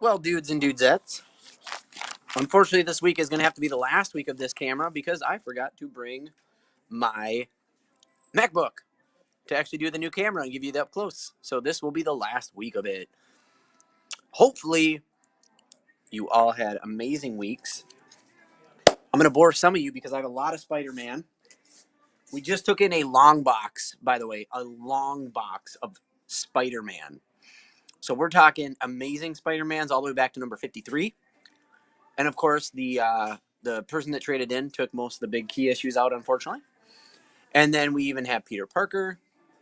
Well, dudes and dudesettes, unfortunately, this week is going to have to be the last week of this camera because I forgot to bring my MacBook to actually do the new camera and give you that up close. So this will be the last week of it. Hopefully, you all had amazing weeks. I'm going to bore some of you because I have a lot of Spider-Man. We just took in a long box, by the way, a long box of Spider-Man. So we're talking amazing Spider-Mans all the way back to number 53. And of course, the person that traded in took most of the big key issues out, unfortunately. And then we even have Peter Parker,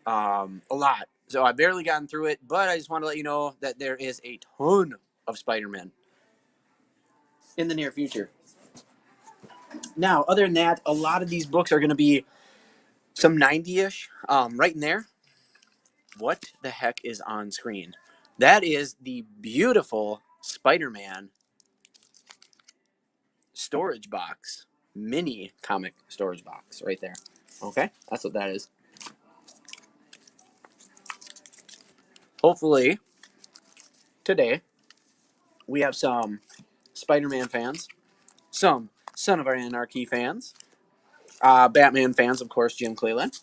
a lot. So I've barely gotten through it, but I just want to let you know that there is a ton of Spider-Man in the near future. Now, other than that, a lot of these books are going to be some 90-ish, right in there. What the heck is on screen? That is the beautiful Spider-Man storage box, mini comic storage box right there. Okay, that's what that is. Hopefully, today, we have some Spider-Man fans, some Son of Anarchy fans, Batman fans, of course, Jim Cleland,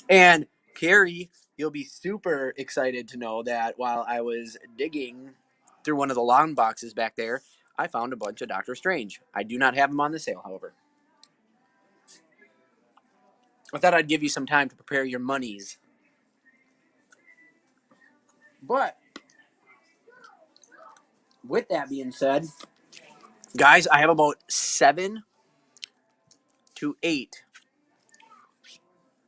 and Carrie. You'll be super excited to know that while I was digging through one of the long boxes back there, I found a bunch of Doctor Strange. I do not have them on the sale, however. I thought I'd give you some time to prepare your monies. But with that being said, guys, I have about 7 to 8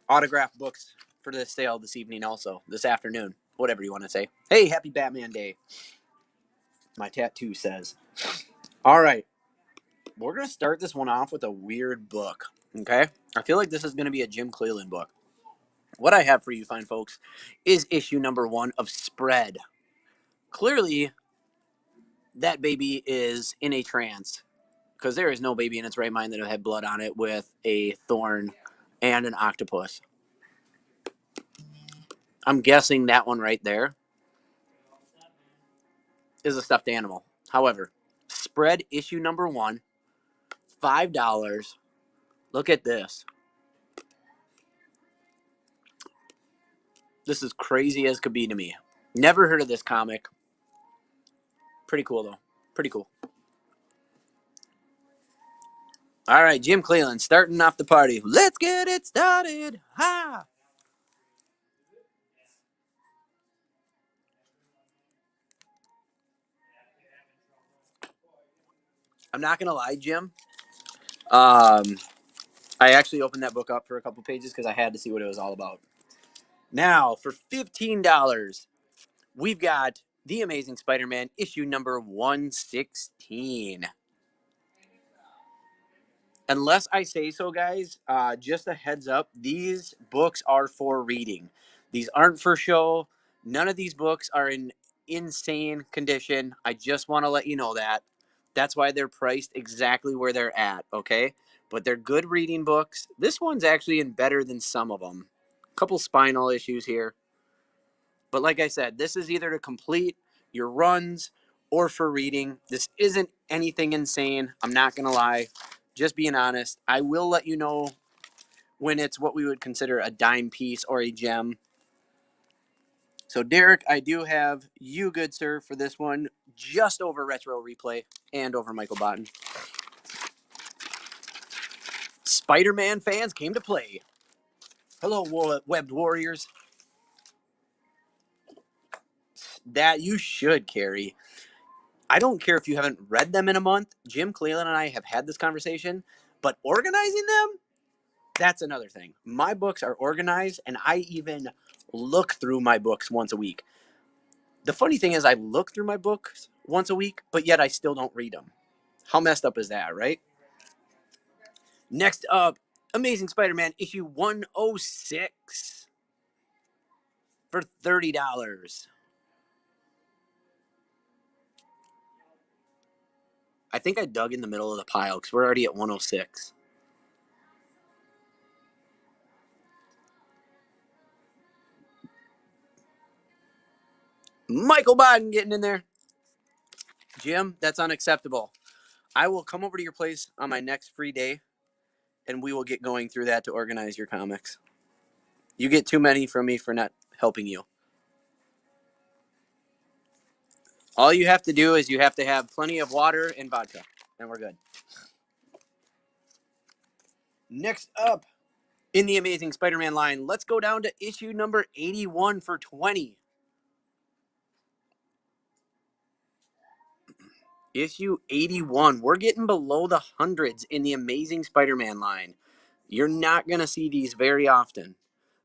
autographed books for this sale this evening, also this afternoon, whatever you want to say. Hey, happy Batman Day, my tattoo says. All right, we're going to start this one off with a weird book, okay? I feel like this is going to be a Jim Cleland book. What I have for you fine folks is issue number 1 of Spread. Clearly, that baby is in a trance because there is no baby in its right mind that will have blood on it with a thorn and an octopus. I'm guessing that one right there is a stuffed animal. However, Spread issue number 1, $5. Look at this. This is crazy as could be to me. Never heard of this comic. Pretty cool, though. Pretty cool. All right, Jim Cleland starting off the party. Let's get it started. Ha! I'm not going to lie, Jim. I actually opened that book up for a couple pages because I had to see what it was all about. Now, for $15, we've got The Amazing Spider-Man issue number 116. Unless I say so, guys, just a heads up, these books are for reading. These aren't for show. None of these books are in insane condition. I just want to let you know that. That's why they're priced exactly where they're at, okay? But they're good reading books. This one's actually in better than some of them. A couple spinal issues here. But like I said, this is either to complete your runs or for reading. This isn't anything insane. I'm not going to lie. Just being honest. I will let you know when it's what we would consider a dime piece or a gem. So, Derek, I do have you, good sir, for this one. Just over Retro Replay and over Michael Botten. Spider-Man fans came to play. Hello, Webbed Warriors. That you should, Carrie. I don't care if you haven't read them in a month. Jim Cleland and I have had this conversation, but organizing them, that's another thing. My books are organized, and I even look through my books once a week. The funny thing is I look through my books once a week, but yet I still don't read them. How messed up is that, right? Next up, Amazing Spider-Man issue 106 for $30. I think I dug in the middle of the pile because we're already at 106. Michael Biden getting in there. Jim, that's unacceptable. I will come over to your place on my next free day, and we will get going through that to organize your comics. You get too many from me for not helping you. All you have to do is you have to have plenty of water and vodka, and we're good. Next up in the Amazing Spider-Man line, let's go down to issue number 81 for 20. Issue 81. We're getting below the hundreds in the Amazing Spider-Man line. You're not going to see these very often.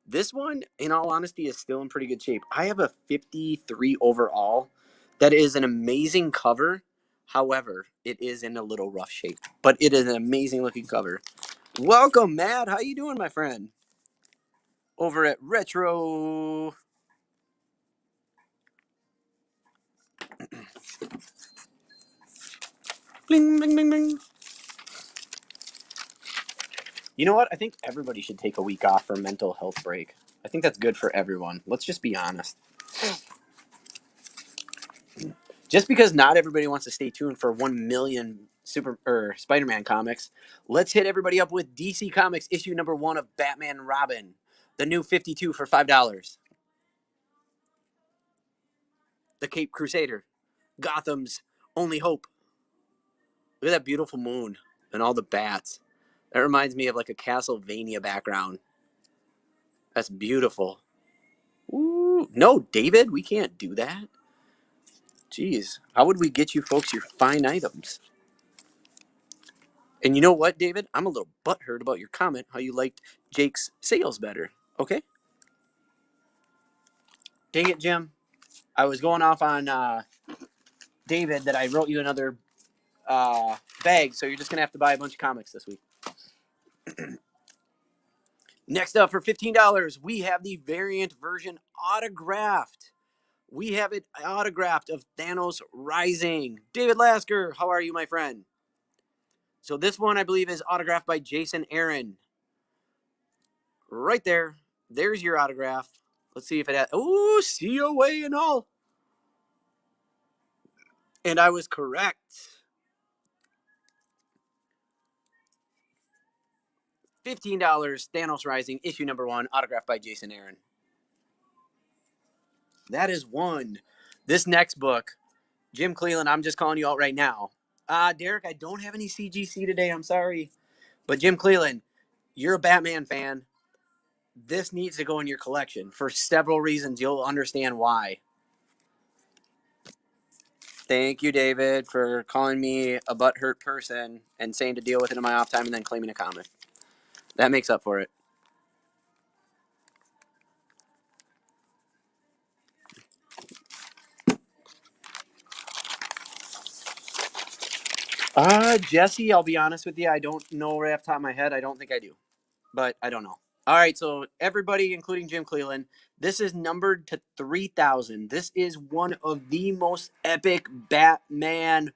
This one, in all honesty, is still in pretty good shape. I have a 53 overall. That is an amazing cover. However, it is in a little rough shape. But it is an amazing looking cover. Welcome, Matt. How you doing, my friend? Over at Retro. Bling, bling, bling, bling. You know what? I think everybody should take a week off for a mental health break. I think that's good for everyone. Let's just be honest. Just because not everybody wants to stay tuned for 1 million Spider-Man comics, let's hit everybody up with DC Comics issue number 1 of Batman and Robin, the new 52 for $5. The Cape Crusader, Gotham's only hope. Look at that beautiful moon and all the bats. That reminds me of like a Castlevania background. That's beautiful. Ooh, no, David, we can't do that. Jeez, how would we get you folks your fine items? And you know what, David? I'm a little butthurt about your comment how you liked Jake's sales better. Okay? Dang it, Jim. I was going off on David that I wrote you another bag, so you're just going to have to buy a bunch of comics this week. Next up, for $15, we have the variant version autographed. We have it autographed of Thanos Rising. David Lasker, how are you, my friend? So this one, I believe, is autographed by Jason Aaron. Right there. There's your autograph. Let's see if it has... Ooh, COA and all. And I was correct. $15, Thanos Rising, issue number 1, autographed by Jason Aaron. That is one. This next book, Jim Cleland, I'm just calling you out right now. Derek, I don't have any CGC today. I'm sorry. But Jim Cleland, you're a Batman fan. This needs to go in your collection for several reasons. You'll understand why. Thank you, David, for calling me a butthurt person and saying to deal with it in my off time and then claiming a comic. That makes up for it. Jesse, I'll be honest with you. I don't know right off the top of my head. I don't think I do. But I don't know. All right, so everybody, including Jim Cleland, this is numbered to 3,000. This is one of the most epic Batman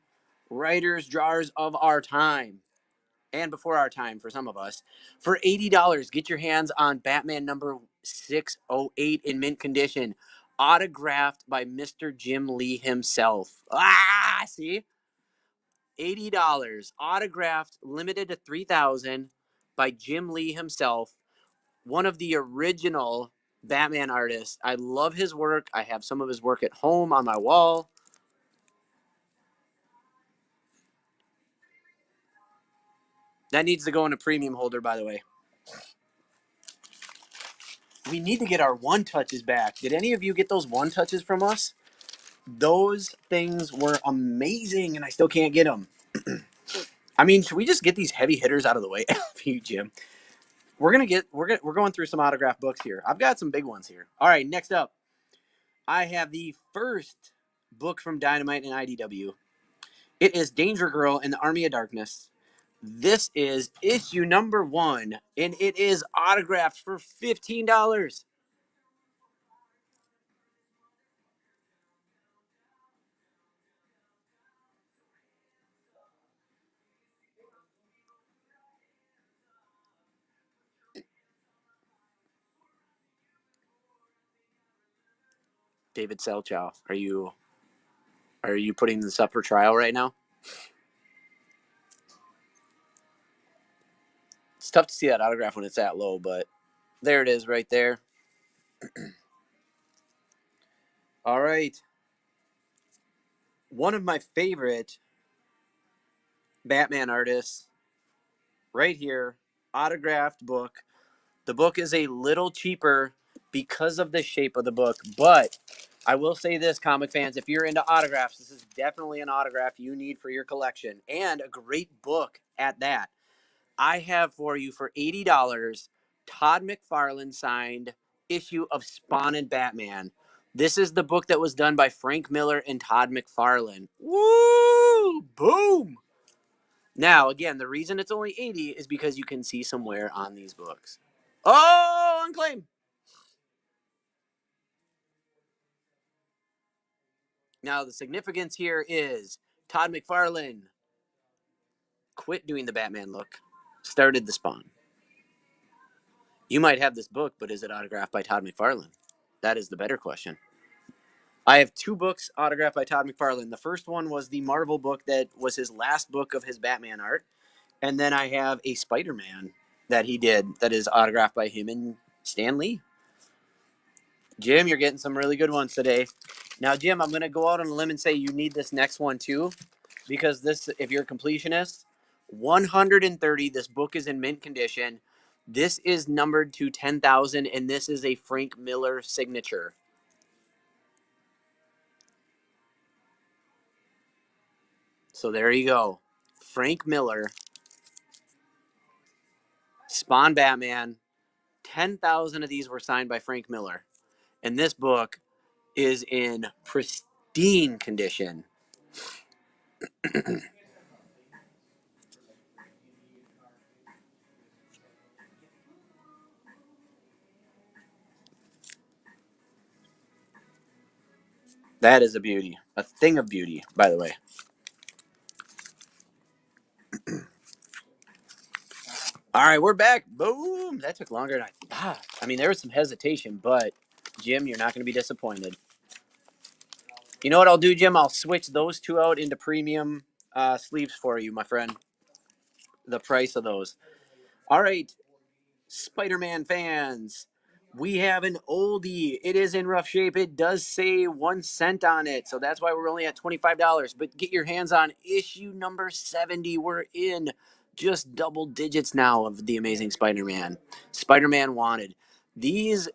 writers, drawers of our time. And before our time for some of us. For $80, get your hands on Batman number 608 in mint condition, autographed by Mr. Jim Lee himself. See? $80, autographed, limited to 3,000 by Jim Lee himself, one of the original Batman artists. I love his work. I have some of his work at home on my wall. That needs to go in a premium holder, by the way. We need to get our one touches back. Did any of you get those one touches from us? Those things were amazing, and I still can't get them. I mean, should we just get these heavy hitters out of the way for you, Jim? We're going through some autograph books here. I've got some big ones here. All right, next up, I have the first book from Dynamite and IDW. It is Danger Girl and the Army of Darkness. This is issue number 1, and it is autographed for $15. David Selchow, are you Are you putting this up for trial right now? It's tough to see that autograph when it's that low, but there it is right there. All right. One of my favorite Batman artists right here, autographed book. The book is a little cheaper because of the shape of the book, but I will say this, comic fans, if you're into autographs, this is definitely an autograph you need for your collection, and a great book at that. I have for you for $80 Todd McFarlane signed issue of Spawn and Batman. This is the book that was done by Frank Miller and Todd McFarlane. Woo! Boom! Now, again, the reason it's only 80 is because you can see some wear on these books. Oh, unclaimed. Now, the significance here is Todd McFarlane quit doing the Batman look, started the Spawn. You might have this book, but is it autographed by Todd McFarlane? That is the better question. I have 2 books autographed by Todd McFarlane. The first one was the Marvel book that was his last book of his Batman art. And then I have a Spider-Man that he did that is autographed by him and Stan Lee. Jim, you're getting some really good ones today. Now, Jim, I'm going to go out on a limb and say you need this next one too, because this, if you're a completionist, 130, this book is in mint condition. This is numbered to 10,000, and this is a Frank Miller signature. So there you go. Frank Miller, Spawn Batman. 10,000 of these were signed by Frank Miller. And this book is in pristine condition. That is a beauty. A thing of beauty, by the way. All right, we're back. Boom. That took longer than I thought. I mean, there was some hesitation, but Jim, you're not going to be disappointed. You know what I'll do, Jim? I'll switch those 2 out into premium sleeves for you, my friend. The price of those. All right, Spider-Man fans. We have an oldie. It is in rough shape. It does say 1 cent on it, so that's why we're only at $25. But get your hands on issue number 70. We're in just double digits now of The Amazing Spider-Man. Spider-Man Wanted. These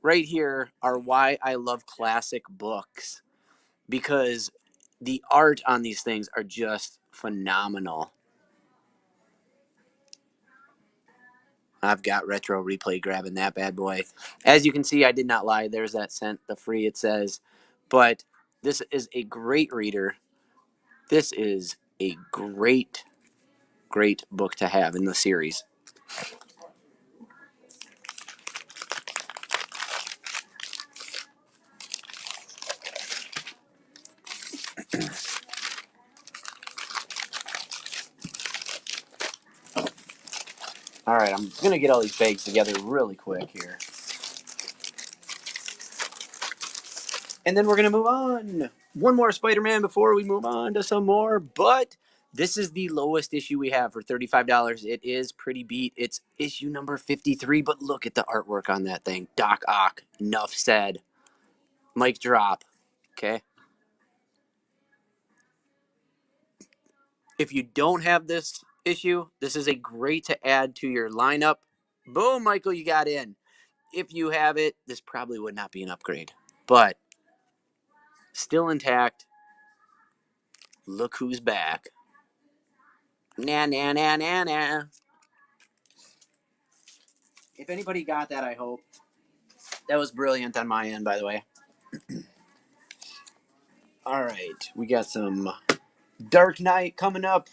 right here are why I love classic books, because the art on these things are just phenomenal. I've got Retro Replay grabbing that bad boy. As you can see, I did not lie. There's that cent, the free it says. But this is a great reader. This is a great, great book to have in the series. All right, I'm going to get all these bags together really quick here. And then we're going to move on. One more Spider-Man before we move on to some more. But this is the lowest issue we have for $35. It is pretty beat. It's issue number 53. But look at the artwork on that thing. Doc Ock. Enough said. Mic drop. Okay. If you don't have this issue, this is a great to add to your lineup. Boom, Michael, you got in. If you have it, this probably would not be an upgrade. But still intact. Look who's back. Nah, nah, nah, nah, nah. If anybody got that, I hope. That was brilliant on my end, by the way. All right, we got some Dark Knight coming up.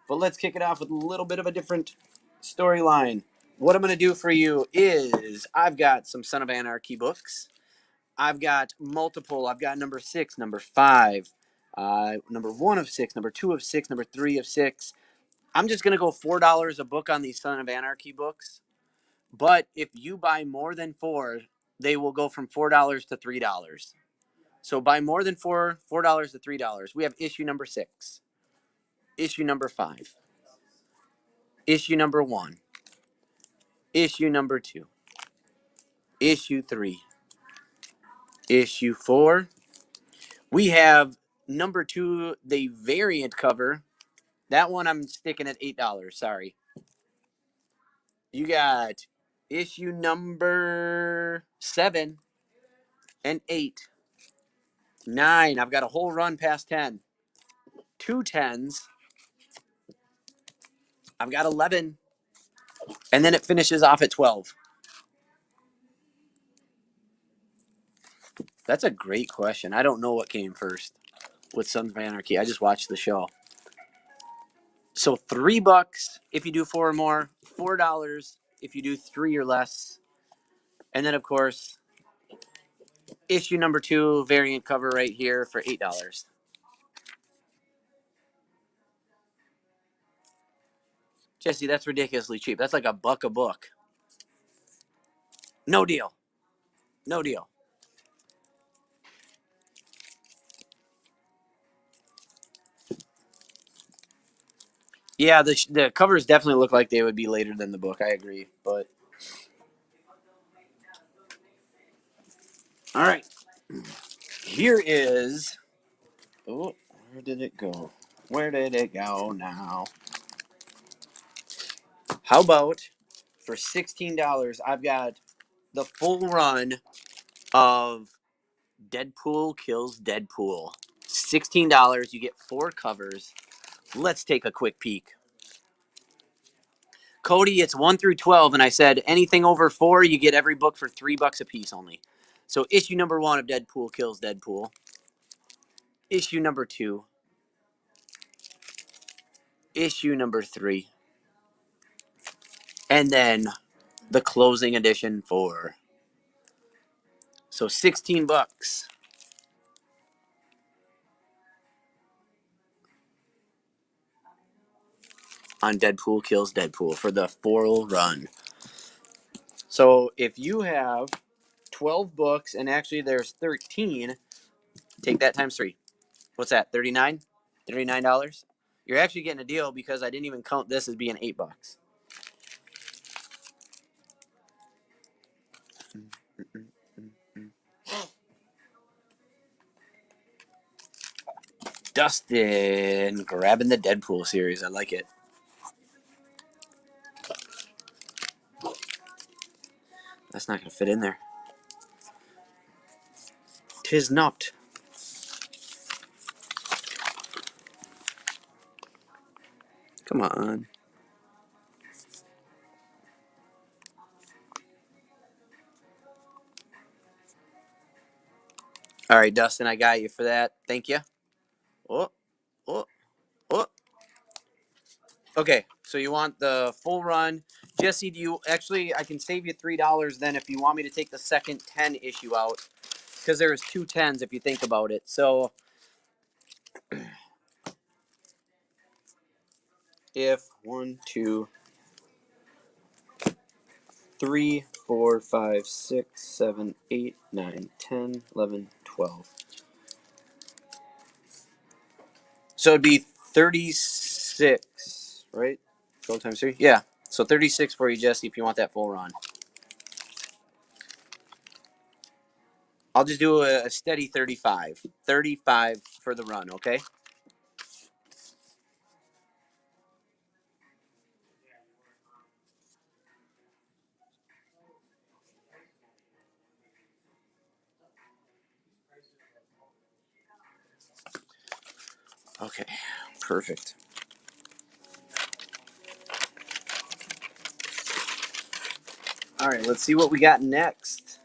But let's kick it off with a little bit of a different storyline. What I'm going to do for you is I've got some Son of Anarchy books. I've got multiple. I've got number 6, number 5, number 1 of 6, number 2 of 6, number 3 of 6. I'm just going to go $4 a book on these Son of Anarchy books. But if you buy more than 4, they will go from $4 to $3. So buy more than $4 to $3. We have issue number 6, issue number 5, issue number 1, issue number 2, issue 3, issue 4. We have number 2, the variant cover. That one I'm sticking at $8. Sorry. You got issue number 7 and 8. 9. I've got a whole run past 10. 2 10s. I've got 11. And then it finishes off at 12. That's a great question. I don't know what came first with Sons of Anarchy. I just watched the show. So $3 if you do 4 or more, $4 if you do 3 or less. And then, of course, issue number 2 variant cover right here for $8. Jesse, that's ridiculously cheap. That's like $1 a book. No deal. No deal. Yeah, the covers definitely look like they would be later than the book. I agree. But all right. Here is. Oh, where did it go? Where did it go now? How about for $16, I've got the full run of Deadpool Kills Deadpool. $16, you get 4 covers. Let's take a quick peek. Cody, it's 1 through 12, and I said anything over 4, you get every book for $3 a piece only. So issue number 1 of Deadpool Kills Deadpool. Issue number 2. Issue number 3. And then the closing edition 4. So $16 on Deadpool Kills Deadpool for the full run. So if you have 12 books, and actually there's 13, take that times 3. What's that, 39? $39? You're actually getting a deal because I didn't even count this as being $8. Dustin grabbing the Deadpool series. I like it. That's not going to fit in there. 'Tis not. Come on. All right, Dustin, I got you for that. Thank you. Oh, oh, oh. Okay, so you want the full run. Jesse, do you actually, I can save you $3 then if you want me to take the second 10 issue out. Because there's 2 10s if you think about it. So if 1, 2, 3, 4, 5, 6, 7, 8, 9, 10, 11, 12. So it'd be 36, right? 12 times 3? Yeah. So 36 for you, Jesse, if you want that full run. I'll just do a steady 35. 35 for the run, okay? Okay, perfect. All right, let's see what we got next.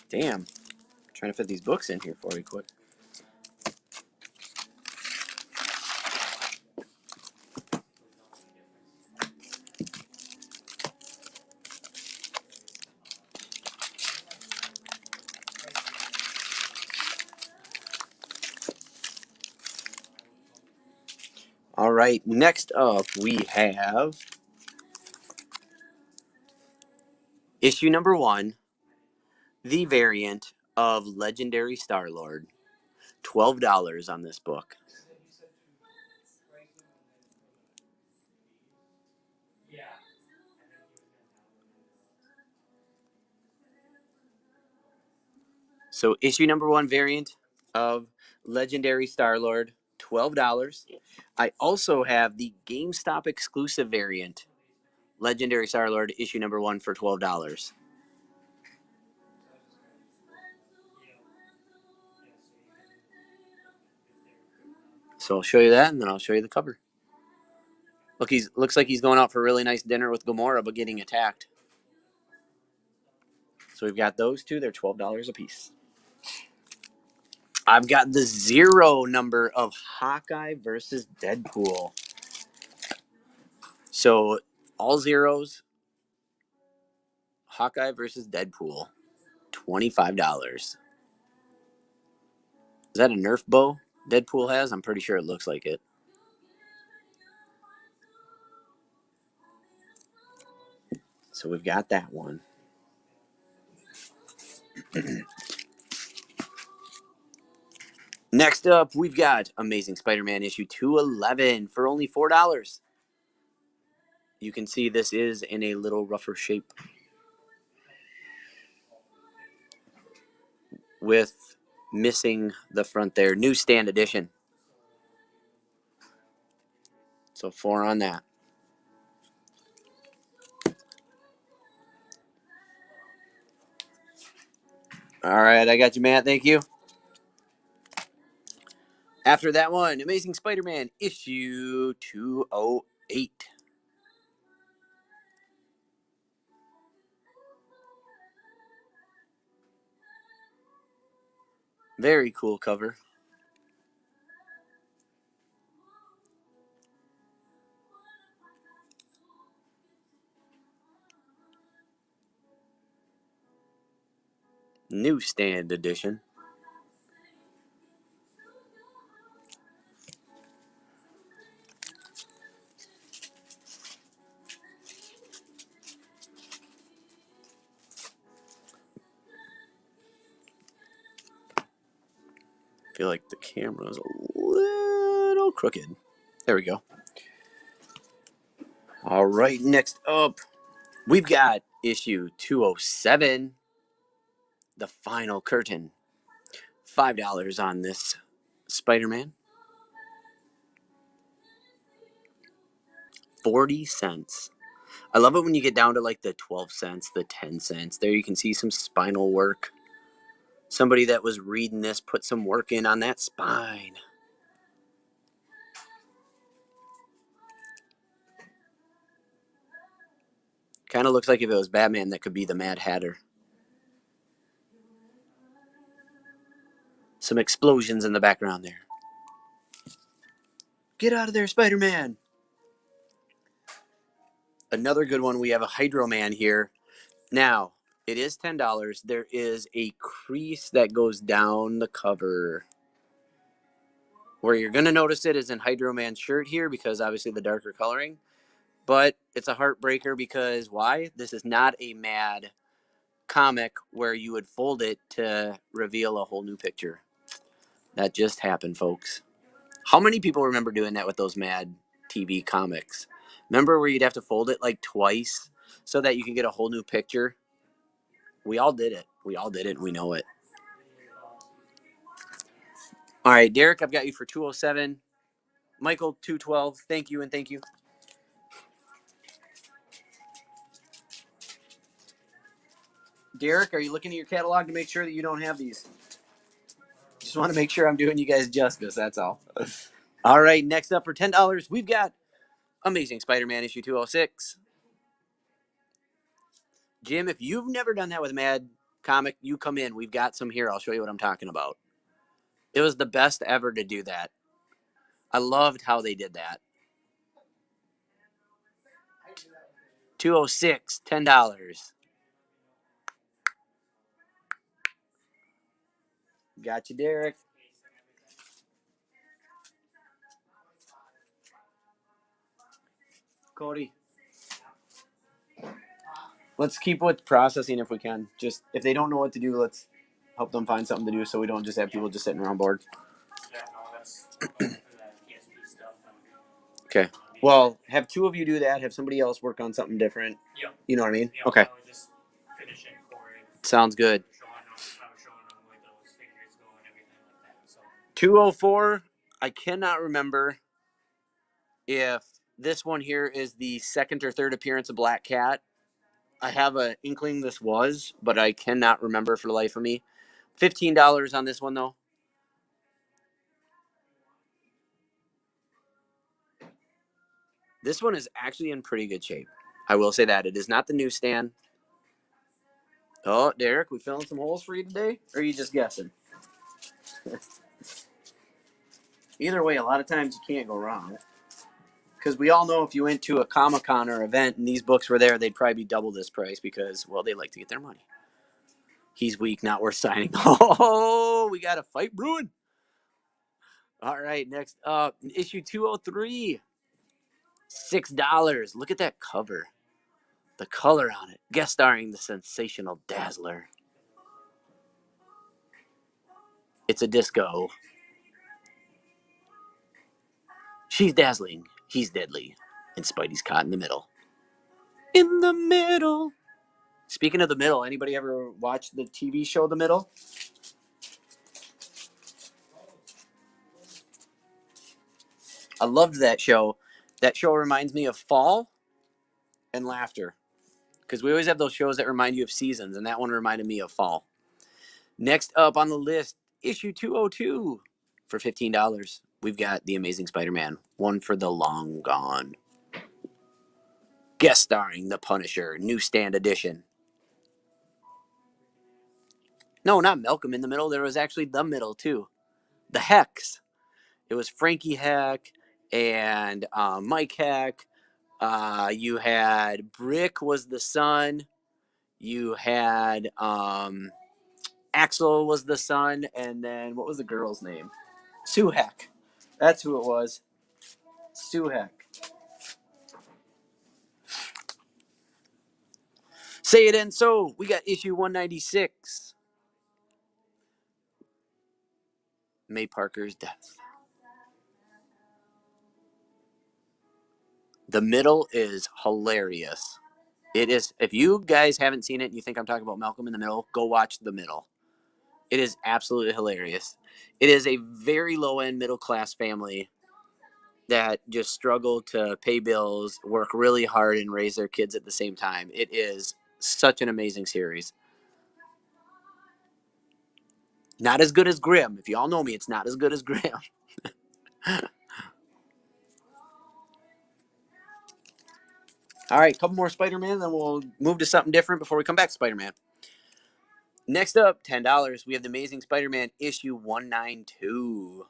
Damn. Trying to fit these books in here for you quick. All right, next up we have Issue number 1, the variant of Legendary Star-Lord. $12 on this book. So issue number 1 variant of Legendary Star-Lord, $12. I also have the GameStop exclusive variant, Legendary Star-Lord issue number 1 for $12. So I'll show you that, and then I'll show you the cover. Look, looks like he's going out for a really nice dinner with Gamora, but getting attacked. So we've got those two. They're $12 a piece. I've got the 0 number of Hawkeye versus Deadpool. So all zeros, Hawkeye versus Deadpool, $25. Is that a Nerf bow Deadpool has? I'm pretty sure it looks like it. So we've got that one. Next up, we've got Amazing Spider-Man issue 211 for only $4. You can see this is in a little rougher shape with missing the front there. Newsstand edition. So 4 on that. All right, I got you, Matt. Thank you. After that one, Amazing Spider-Man issue 208. Very cool cover. Newsstand edition. I feel like the camera is a little crooked. There we go. All right, next up, we've got issue 207, The Final Curtain. $5 on this Spider-Man. 40 cents. I love it when you get down to like the 12 cents, the 10 cents. There you can see some spinal work. Somebody that was reading this put some work in on that spine. Kind of looks like if it was Batman that could be the Mad Hatter. Some explosions in the background there. Get out of there, Spider-Man! Another good one, we have a Hydro Man here. Now, it is $10. There is a crease that goes down the cover. Where you're going to notice it is in Hydro Man's shirt here because obviously the darker coloring. But it's a heartbreaker because why? This is not a Mad comic where you would fold it to reveal a whole new picture. That just happened, folks. How many people remember doing that with those Mad TV comics? Remember where you'd have to fold it like twice so that you can get a whole new picture? We all did it. We all did it, and we know it. All right, Derek, I've got you for 207. Michael, 212. Thank you, and thank you. Derek, are you looking at your catalog to make sure that you don't have these? Just want to make sure I'm doing you guys justice, that's all. All right, next up for $10, we've got Amazing Spider-Man issue 206. Jim, if you've never done that with Mad Comic, you come in. We've got some here. I'll show you what I'm talking about. It was the best ever to do that. I loved how they did that. 206, $10. Got you, Derek. Cody. Let's keep with processing if we can. Just if they don't know what to do, let's help them find something to do so we don't just have people just sitting around bored. Okay. Well, have two of you do that. Have somebody else work on something different. You know what I mean? Okay. Sounds good. 204. I cannot remember if this one here is the second or third appearance of Black Cat. I have an inkling this was, but I cannot remember for the life of me. $15 on this one, though. This one is actually in pretty good shape. I will say that. It is not the newsstand. Oh, Derek, we filling some holes for you today? Or are you just guessing? Either way, a lot of times you can't go wrong. Because we all know if you went to a Comic-Con or event and these books were there, they'd probably be double this price because, well, they like to get their money. He's weak, not worth signing. Oh, we got a fight brewing. All right, next up, issue 203. $6. Look at that cover. The color on it. Guest starring the sensational Dazzler. It's a disco. She's dazzling. He's deadly. And Spidey's caught in the middle. In the middle. Speaking of the middle, anybody ever watch the TV show The Middle? I loved that show. That show reminds me of fall and laughter. Because we always have those shows that remind you of seasons, and that one reminded me of fall. Next up on the list, issue 202 for $15. We've got The Amazing Spider-Man, One for the Long Gone. Guest starring The Punisher, newsstand edition. No, not Malcolm in the Middle. There was actually The Middle, too. The Hex. It was Frankie Heck and Mike Heck. You had Brick was the son. You had Axel was the son. And then what was the girl's name? Sue Heck. That's who it was. Sue Heck. Say it and so. We got issue 196. May Parker's death. The Middle is hilarious. It is. If you guys haven't seen it and you think I'm talking about Malcolm in the Middle, go watch The Middle. It is absolutely hilarious. It is a very low-end middle-class family that just struggle to pay bills, work really hard, and raise their kids at the same time. It is such an amazing series. Not as good as Grimm. If y'all know me, it's not as good as Grimm. All right, couple more Spider-Man, then we'll move to something different before we come back to Spider-Man. Next up, $10. We have The Amazing Spider-Man issue 192.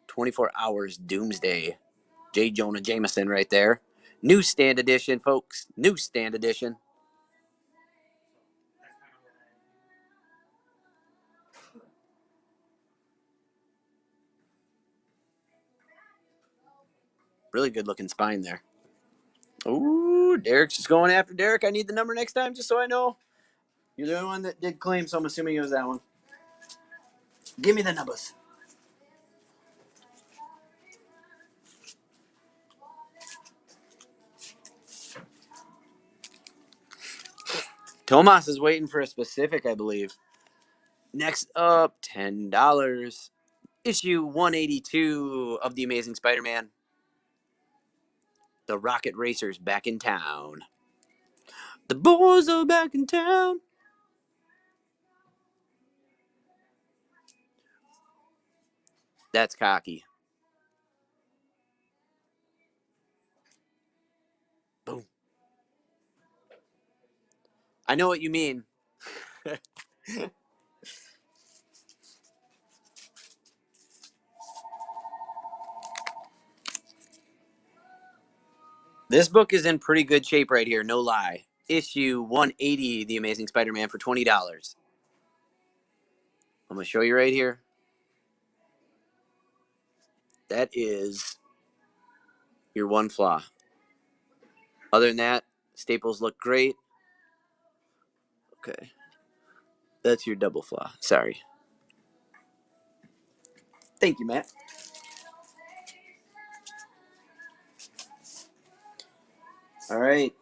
24 Hours Doomsday. J. Jonah Jameson right there. Newsstand edition, folks. Newsstand edition. Really good looking spine there. Ooh, Derek's just going after Derek. I need the number next time just so I know. You're the only one that did claim, so I'm assuming it was that one. Give me the numbers. Tomas is waiting for a specific, I believe. Next up, $10. Issue 182 of The Amazing Spider-Man. The Rocket Racers back in town. The boys are back in town. That's cocky. Boom. I know what you mean. This book is in pretty good shape right here, no lie. Issue 180, The Amazing Spider-Man for $20. I'm going to show you right here. That is your one flaw. Other than that, staples look great. Okay. That's your double flaw. Sorry. Thank you, Matt. All right.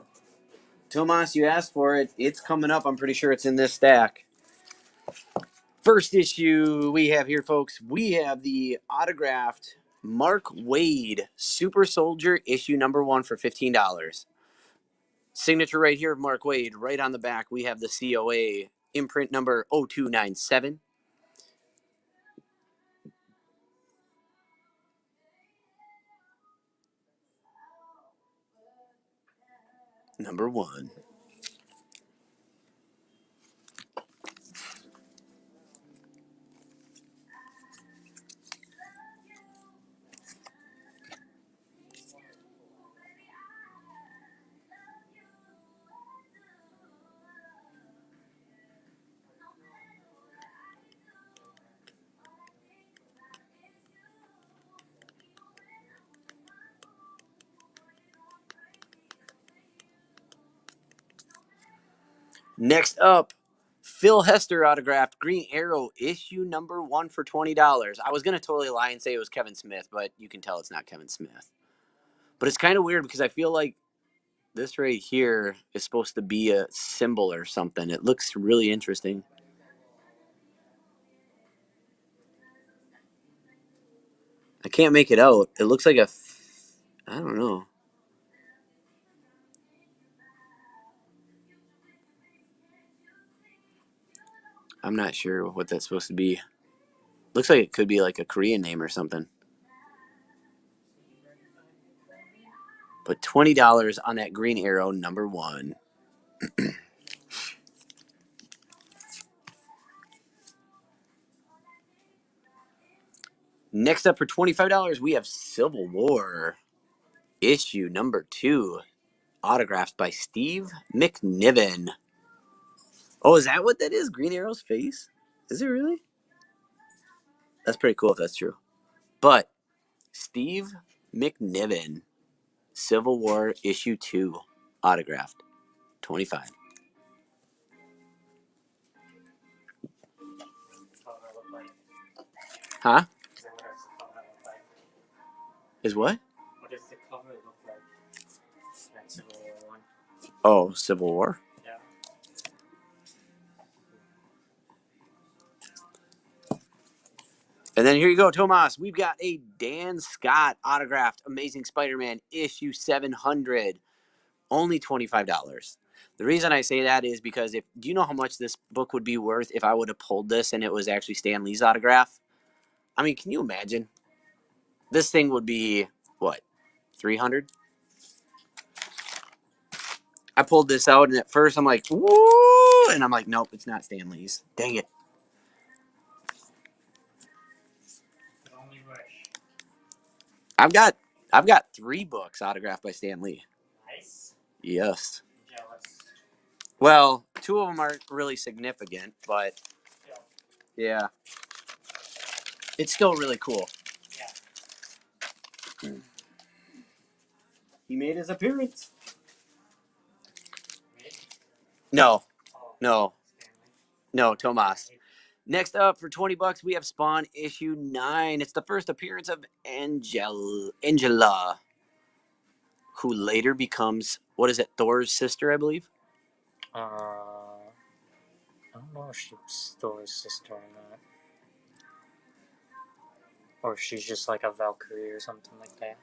Tomas, you asked for it. It's coming up. I'm pretty sure it's in this stack. First issue we have here, folks. We have the autographed Mark Waid Super Soldier issue number 1 for $15. Signature right here of Mark Waid. Right on the back, we have the COA imprint number 0297. Number 1. Next up, Phil Hester autographed Green Arrow issue number 1 for $20. I was going to totally lie and say it was Kevin Smith, but you can tell it's not Kevin Smith. But it's kind of weird because I feel like this right here is supposed to be a symbol or something. It looks really interesting. I can't make it out. It looks like I don't know. I'm not sure what that's supposed to be. Looks like it could be like a Korean name or something. But $20 on that Green Arrow number 1. Next up for $25, we have Civil War issue number 2, autographed by Steve McNiven. Oh, is that what that is? Green Arrow's face? Is it really? That's pretty cool if that's true. But Steve McNiven, Civil War issue 2, autographed, 25. Huh? Is what? What does the cover look like? That Civil War one. Oh, Civil War? Yeah. And then here you go, Tomas. We've got a Dan Scott autographed Amazing Spider-Man issue 700. Only $25. The reason I say that is because do you know how much this book would be worth if I would have pulled this and it was actually Stan Lee's autograph? I mean, can you imagine? This thing would be, what, 300? I pulled this out, and at first I'm like, woo! And I'm like, nope, it's not Stan Lee's. Dang it. Only wish. I've got 3 books autographed by Stan Lee. Nice. Yes. I'm jealous. Well, 2 of them aren't really significant, but yeah. It's still really cool. Yeah. He made his appearance. Me? No, Oh, no, Stanley. no, Tomas. Next up for $20, we have Spawn issue 9. It's the first appearance of Angela, who later becomes, what is it, Thor's sister, I believe? I don't know if she's Thor's sister or not. Or if she's just like a Valkyrie or something like that.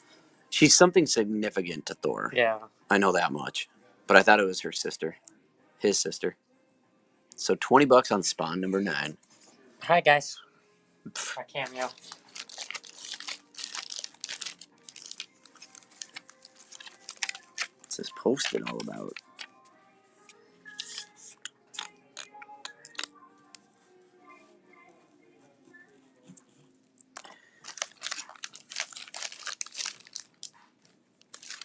She's something significant to Thor. Yeah. I know that much. But I thought it was her sister. His sister. So $20 on Spawn number 9. Hi, guys. A cameo. What's this post-it all about?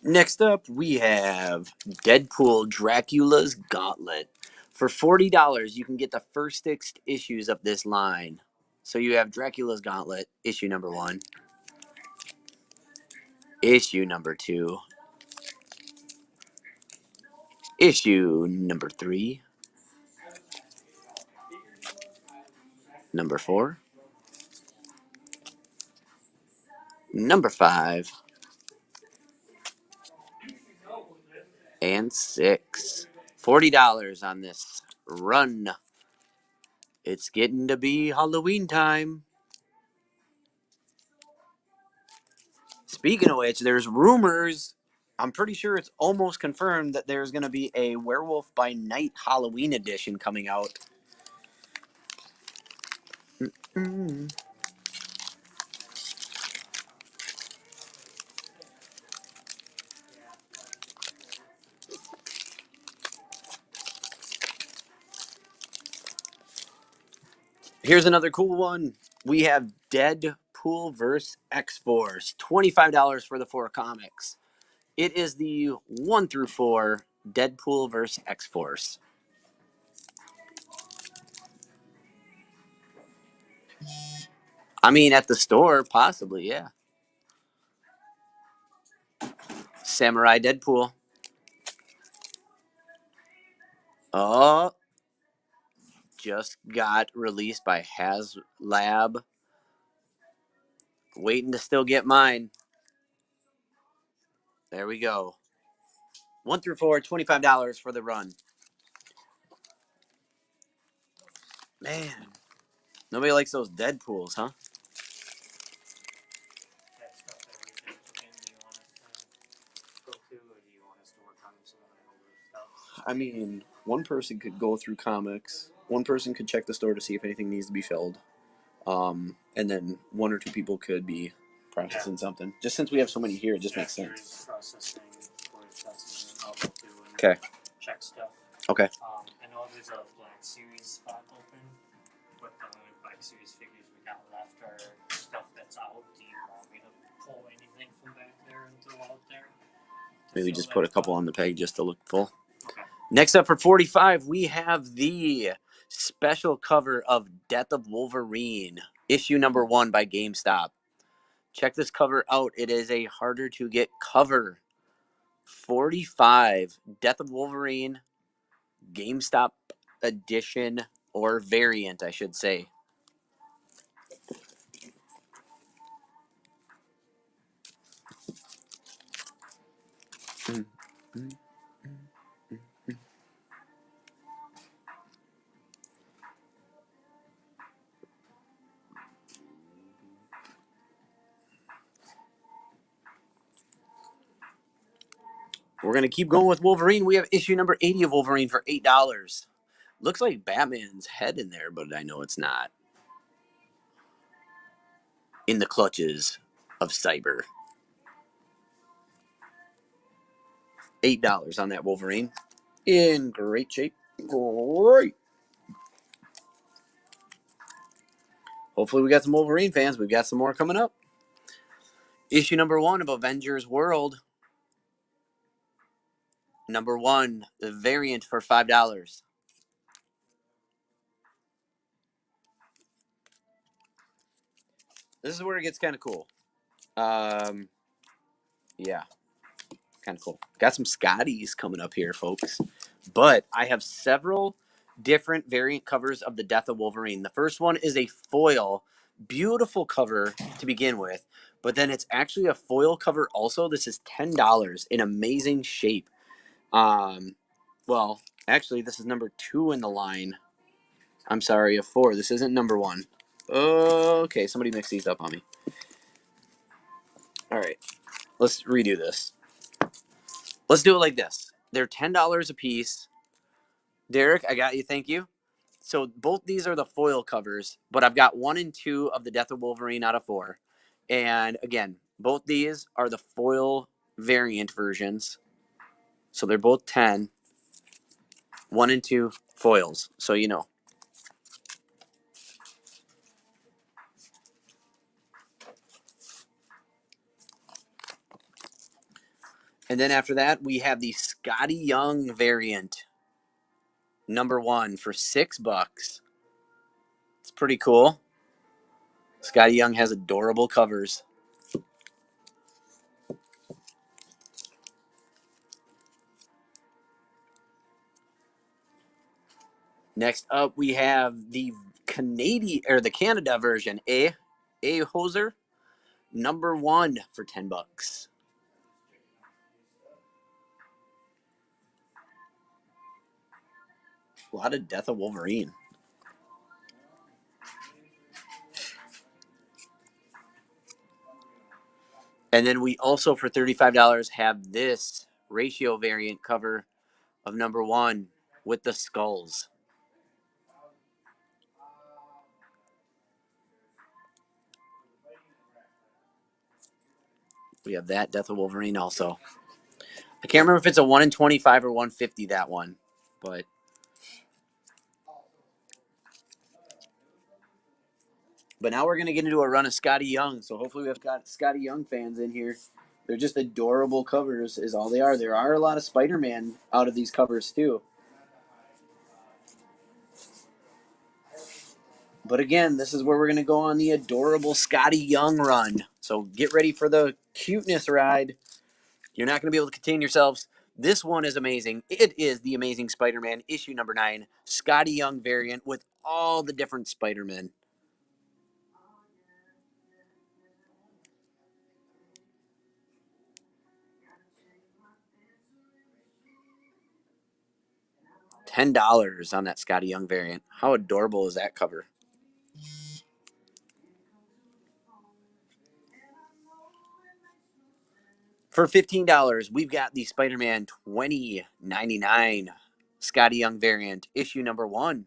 Next up, we have Deadpool Dracula's Gauntlet. For $40, you can get the first 6 issues of this line. So you have Dracula's Gauntlet, issue number 1, issue number 2, issue number 3, number 4, number 5, and 6. $40 on this run. It's getting to be Halloween time. Speaking of which, there's rumors. I'm pretty sure it's almost confirmed that there's going to be a Werewolf by Night Halloween edition coming out. Mm-mm. Here's another cool one. We have Deadpool vs. X-Force. $25 for the 4 comics. It is the 1 through 4 Deadpool vs. X-Force. I mean, at the store, possibly, yeah. Samurai Deadpool. Oh, just got released by HasLab. Waiting to still get mine. There we go. 1 through 4, $25 for the run. Man, nobody likes those Deadpools, huh? That stuff that we just took in, do you want us to go to, or do you want us to work on some of the older stuff? I mean, one person could go through comics. One person could check the store to see if anything needs to be filled. And then 1 or 2 people could be processing something. Just since we have so many here, it just makes sense. Processing, I'll go through and Okay. check stuff. Okay. I know there's a Black Series spot open, but the only Black Series figures we got left are stuff that's out. Do you want me to pull anything from back there and throw out there? Maybe just put a couple on the peg just to look full. Okay. Next up for 45, we have the special cover of Death of Wolverine, issue number 1 by GameStop. Check this cover out. It is a harder to get cover. 45, Death of Wolverine, GameStop edition, or variant, I should say. We're going to keep going with Wolverine. We have issue number 80 of Wolverine for $8. Looks like Batman's head in there, but I know it's not. In the clutches of Cyber. $8 on that Wolverine. In great shape. Great. Hopefully we got some Wolverine fans. We've got some more coming up. Issue number 1 of Avengers World. Number 1, the variant for $5. This is where it gets kind of cool. Yeah, kind of cool. Got some Scotties coming up here, folks. But I have several different variant covers of the Death of Wolverine. The first one is a foil, beautiful cover to begin with, but then it's actually a foil cover also. This is $10 in amazing shape. Well, actually, this is number 2 in the line. I'm sorry, a 4. This isn't number 1. Okay, somebody mix these up on me. All right, let's redo this. Let's do it like this. They're $10 a piece. Derek, I got you. Thank you. So both these are the foil covers, but I've got 1 and 2 of the Death of Wolverine out of 4. And again, both these are the foil variant versions. So they're both 10. 1 and 2 foils, so you know. And then after that, we have the Scotty Young variant, number 1 for $6. It's pretty cool. Scotty Young has adorable covers. Next up, we have the Canadian or the Canada version, A Hoser, #1 for $10. A lot of Death of Wolverine. And then we also, for $35, have this ratio variant cover of #1 with the skulls. We have that Death of Wolverine also. I can't remember if it's a 1 in 25 or 150, that one. But now we're going to get into a run of Scotty Young. So hopefully we've got Scotty Young fans in here. They're just adorable covers is all they are. There are a lot of Spider-Man out of these covers too. But again, this is where we're going to go on the adorable Scotty Young run. So get ready for the cuteness ride. You're not going to be able to contain yourselves. This one is amazing. It is the Amazing Spider-Man issue #9, Scotty Young variant with all the different Spider-Men. $10 on that Scotty Young variant. How adorable is that cover? For $15, we've got the Spider-Man 2099 Scotty Young variant, issue #1.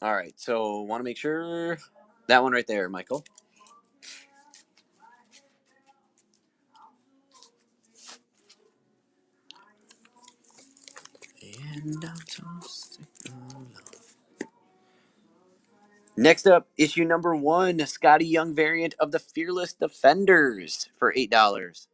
All right, so want to make sure that one right there, Michael. And next up, issue #1, Scotty Young variant of the Fearless Defenders for $8.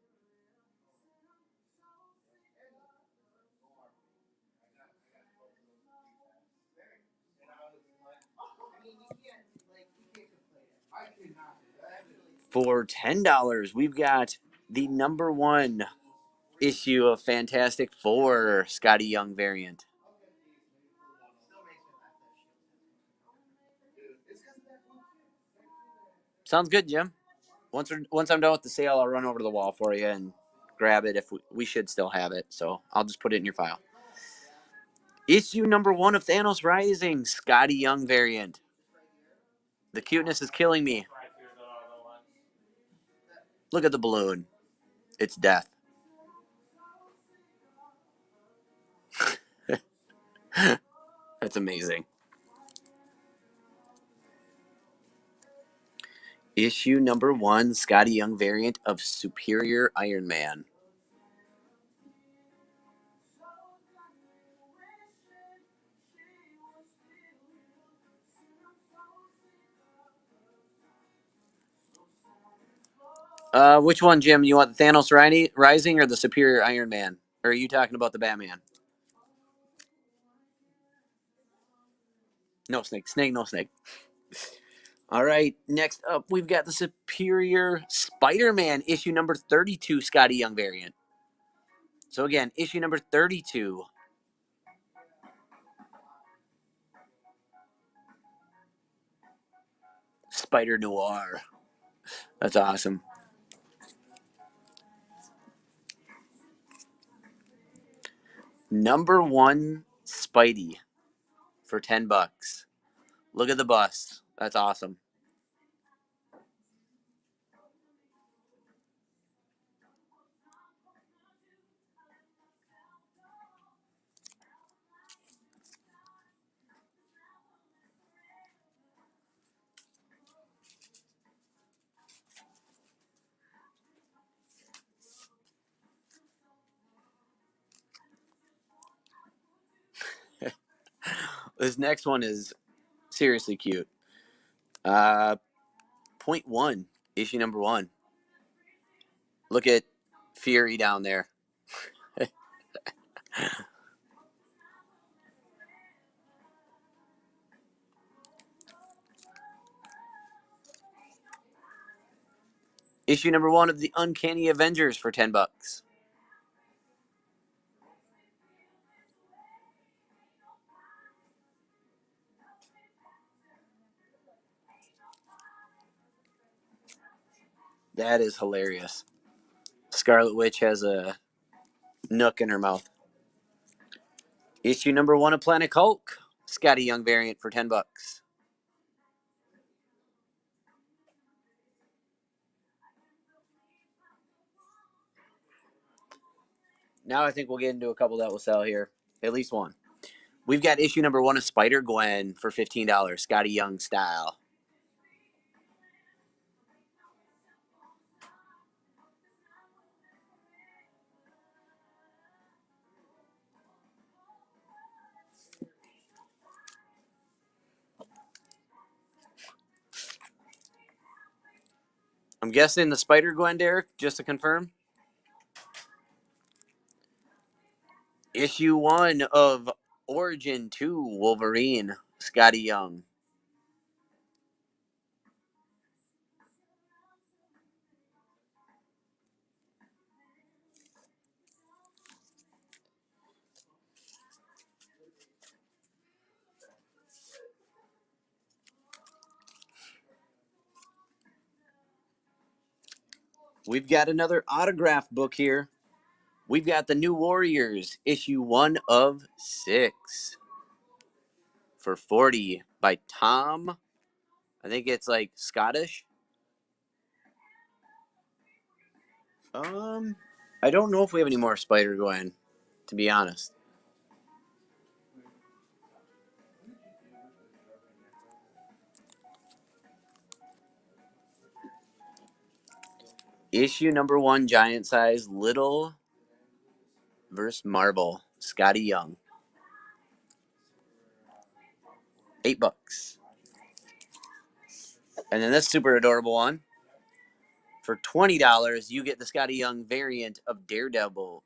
For $10, we've got the #1 issue of Fantastic Four Scotty Young variant. Sounds good, Jim. Once I'm done with the sale, I'll run over to the wall for you and grab it. If we should still have it, so I'll just put it in your file. Issue #1 of Thanos Rising, Scotty Young variant. The cuteness is killing me. Look at the balloon. It's death. That's amazing. Issue #1, Scotty Young variant of Superior Iron Man. Which one, Jim? You want the Thanos Rising or the Superior Iron Man? Or are you talking about the Batman? No snake. Snake, no snake. All right, next up, we've got the Superior Spider-Man issue #32 Scotty Young variant. So again, issue #32. Spider Noir. That's awesome. #1 Spidey for $10. Look at the bust. That's awesome. This next one is seriously cute. Point one, issue #1. Look at Fury down there. Issue number 1 of the Uncanny Avengers for $10. That is hilarious. Scarlet Witch has a nook in her mouth. Issue number 1 of Planet Hulk, Scotty Young variant for $10. Now I think we'll get into a couple that will sell here. At least one. We've got issue number 1 of Spider-Gwen for $15, Scotty Young style. I'm guessing the Spider-Gwen, Derek, just to confirm. Issue 1 of Origin 2 Wolverine, Scotty Young. We've got another autograph book here. We've got the New Warriors, issue 1 of 6 for $40 by Tom. I think it's like Scottish. I don't know if we have any more Spider-Gwen, to be honest. Issue number 1, giant size, Little versus Marvel, Scotty Young. $8. And then this super adorable one. For $20, you get the Scotty Young variant of Daredevil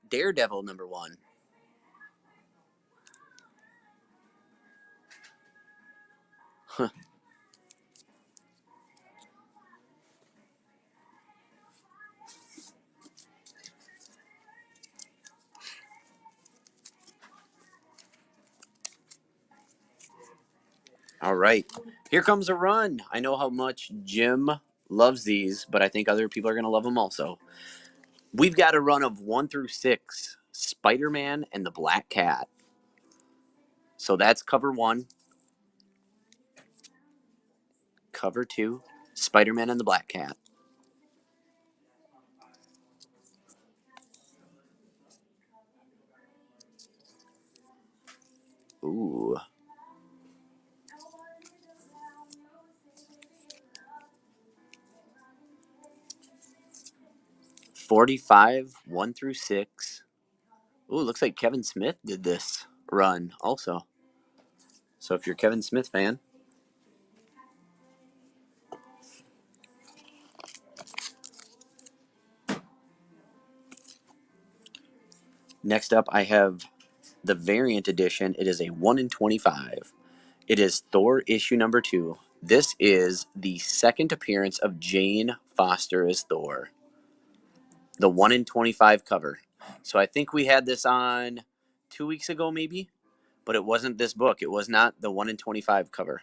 number 1. Huh. All right. Here comes a run. I know how much Jim loves these, but I think other people are going to love them also. We've got a run of 1 through 6, Spider-Man and the Black Cat. So that's cover 1. Cover 2, Spider-Man and the Black Cat. Ooh. $45, 1 through 6. Ooh, looks like Kevin Smith did this run also. So if you're a Kevin Smith fan, next up I have the variant edition. It is a 1 in 25. It is Thor issue number 2. This is the second appearance of Jane Foster as Thor. The 1 in 25 cover. So I think we had this on 2 weeks ago maybe, but it wasn't this book. It was not the 1 in 25 cover.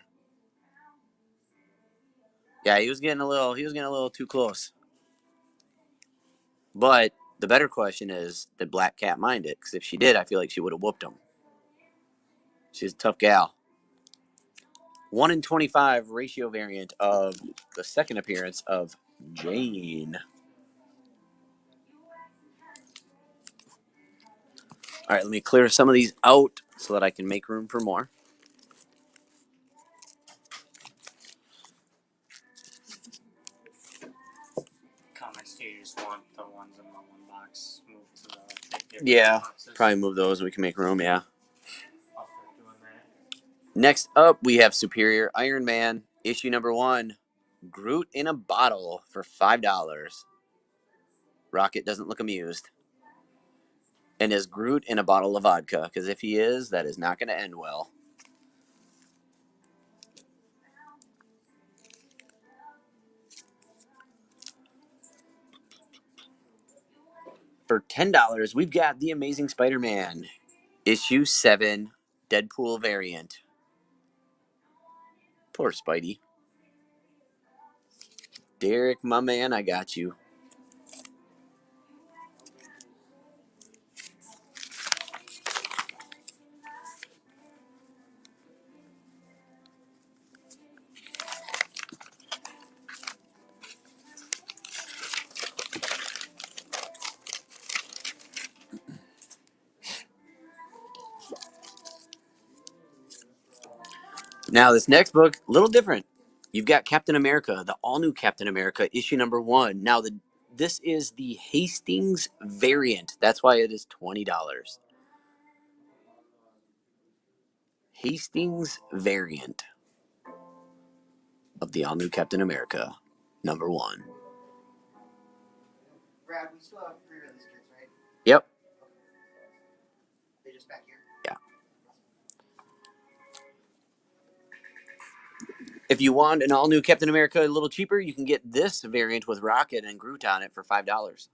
Yeah, he was getting a little too close. But the better question is, did Black Cat mind it? Because if she did, I feel like she would have whooped him. She's a tough gal. 1 in 25 ratio variant of the second appearance of Jane. All right, let me clear some of these out so that I can make room for more. Comics, do you just want the ones in the one box moved to the different Yeah, boxes? probably move those so we can make room, yeah. I'll start doing that. Next up, we have Superior Iron Man, issue number 1, Groot in a bottle for $5. Rocket doesn't look amused. And is Groot in a bottle of vodka? Because if he is, that is not going to end well. For $10, we've got The Amazing Spider-Man, issue 7, Deadpool variant. Poor Spidey. Derek, my man, I got you. Now, this next book, a little different. You've got Captain America, the all-new Captain America, issue number 1. Now, this is the Hastings variant. That's why it is $20. Hastings variant of the all-new Captain America, number 1. Brad, we still have pre-release kits, right? Yep. They just back here? Yeah. If you want an all-new Captain America a little cheaper, you can get this variant with Rocket and Groot on it for $5.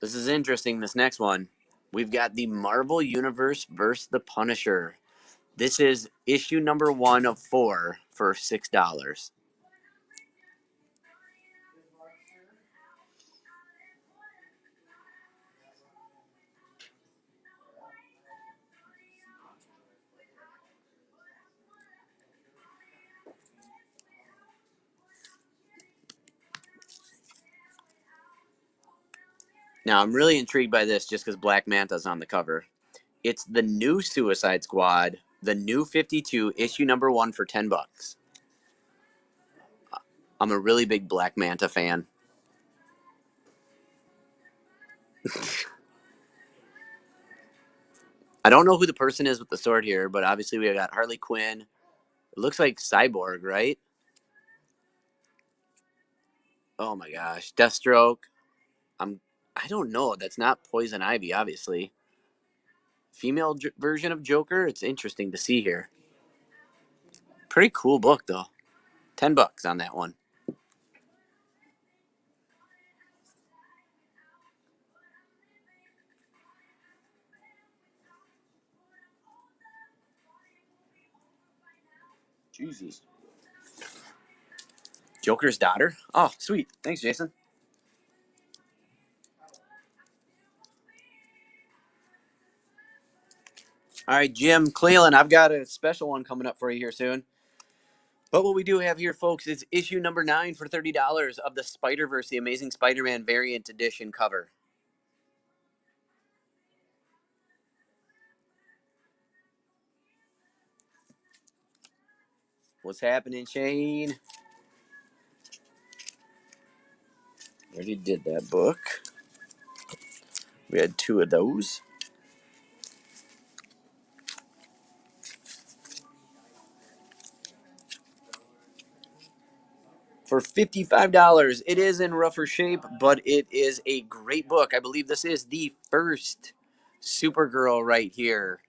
This is interesting, this next one. We've got the Marvel Universe vs. the Punisher. This is issue number 1 of 4 for $6. Now, I'm really intrigued by this just because Black Manta's on the cover. It's the new Suicide Squad, the new 52, issue number 1 for $10. I'm a really big Black Manta fan. I don't know who the person is with the sword here, but obviously we got Harley Quinn. It looks like Cyborg, right? Oh my gosh, Deathstroke. I don't know. That's not Poison Ivy, obviously. Female version of Joker. It's interesting to see here. Pretty cool book though. $10 on that one. Jesus. Joker's daughter. Oh, sweet. Thanks, Jason. All right, Jim Cleland, I've got a special one coming up for you here soon. But what we do have here, folks, is issue number 9 for $30 of the Spider-Verse, the Amazing Spider-Man variant edition cover. What's happening, Shane? Already did that book. We had 2 of those. For $55. It is in rougher shape, but it is a great book. I believe this is the first Supergirl right here.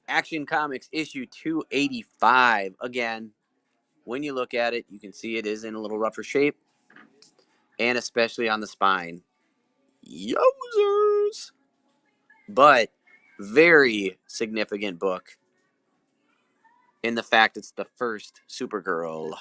Action Comics issue 285. Again, when you look at it, you can see it is in a little rougher shape, and especially on the spine. Yowzers! But very significant book in the fact it's the first Supergirl.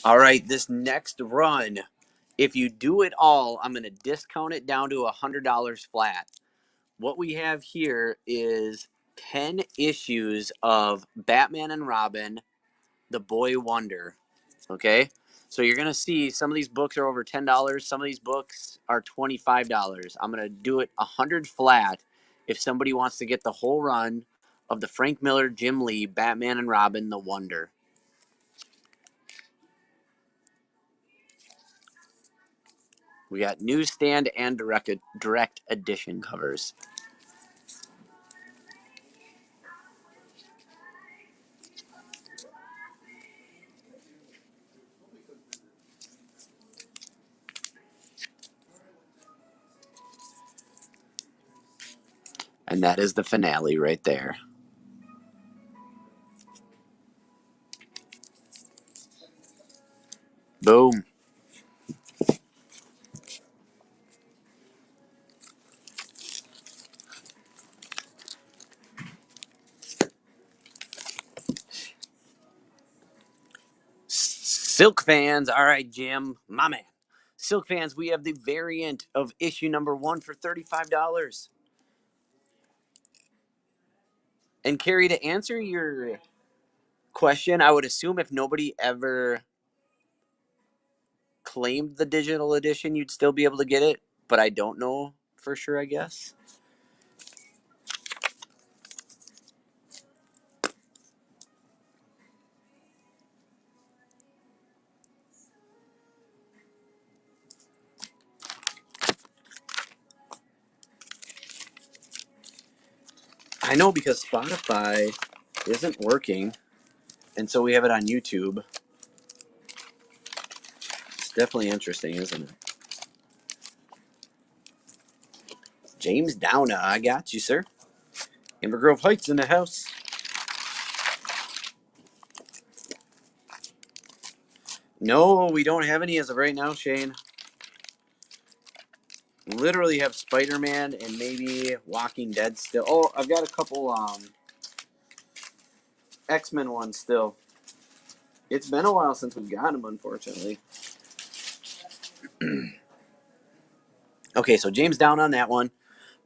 All right, this next run, if you do it all, I'm going to discount it down to $100 flat. What we have here is 10 issues of Batman and Robin, The Boy Wonder. Okay, so you're gonna see some of these books are over $10. Some of these books are $25. I'm gonna do it 100 flat if somebody wants to get the whole run of the Frank Miller, Jim Lee, Batman and Robin, The Wonder. We got newsstand and direct edition covers. And that is the finale right there. Boom. Silk fans. All right, Jim, my man. Silk fans, we have the variant of issue number 1 for $35. And Carrie, to answer your question, I would assume if nobody ever claimed the digital edition, you'd still be able to get it, but I don't know for sure, I guess. I know because Spotify isn't working, and so we have it on YouTube. It's definitely interesting, isn't it? James Downa, I got you, sir. Amber Grove Heights in the house. No, we don't have any as of right now, Shane. Literally have Spider-Man and maybe Walking Dead still. Oh, I've got a couple X-Men ones still. It's been a while since we've gotten them, unfortunately. Okay, so James down on that one.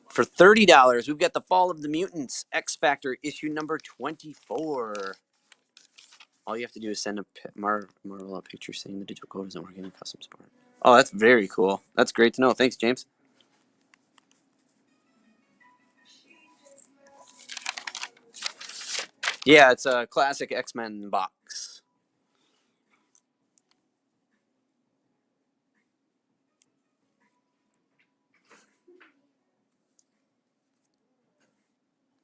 For $30, we've got The Fall of the Mutants, X Factor, issue number 24. All you have to do is send a Marvel a picture saying the digital code isn't working in custom support. Oh, that's very cool. That's great to know. Thanks, James. Yeah, it's a classic X-Men box.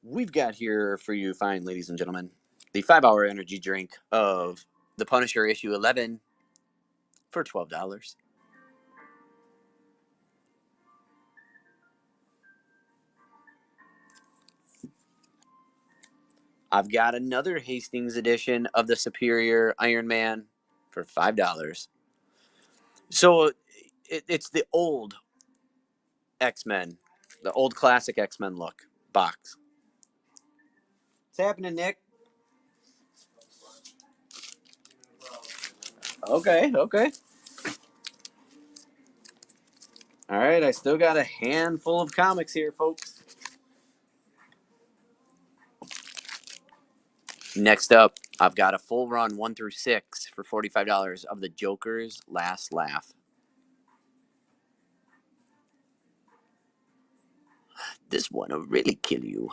We've got here for you, fine ladies and gentlemen, the 5-hour energy drink of The Punisher issue 11 for $12. I've got another Hastings edition of the Superior Iron Man for $5. So it's the old X-Men, the old classic X-Men look box. What's happening, Nick? Okay. All right, I still got a handful of comics here, folks. Next up, I've got a full run 1 through 6 for $45 of the Joker's Last Laugh. This one will really kill you.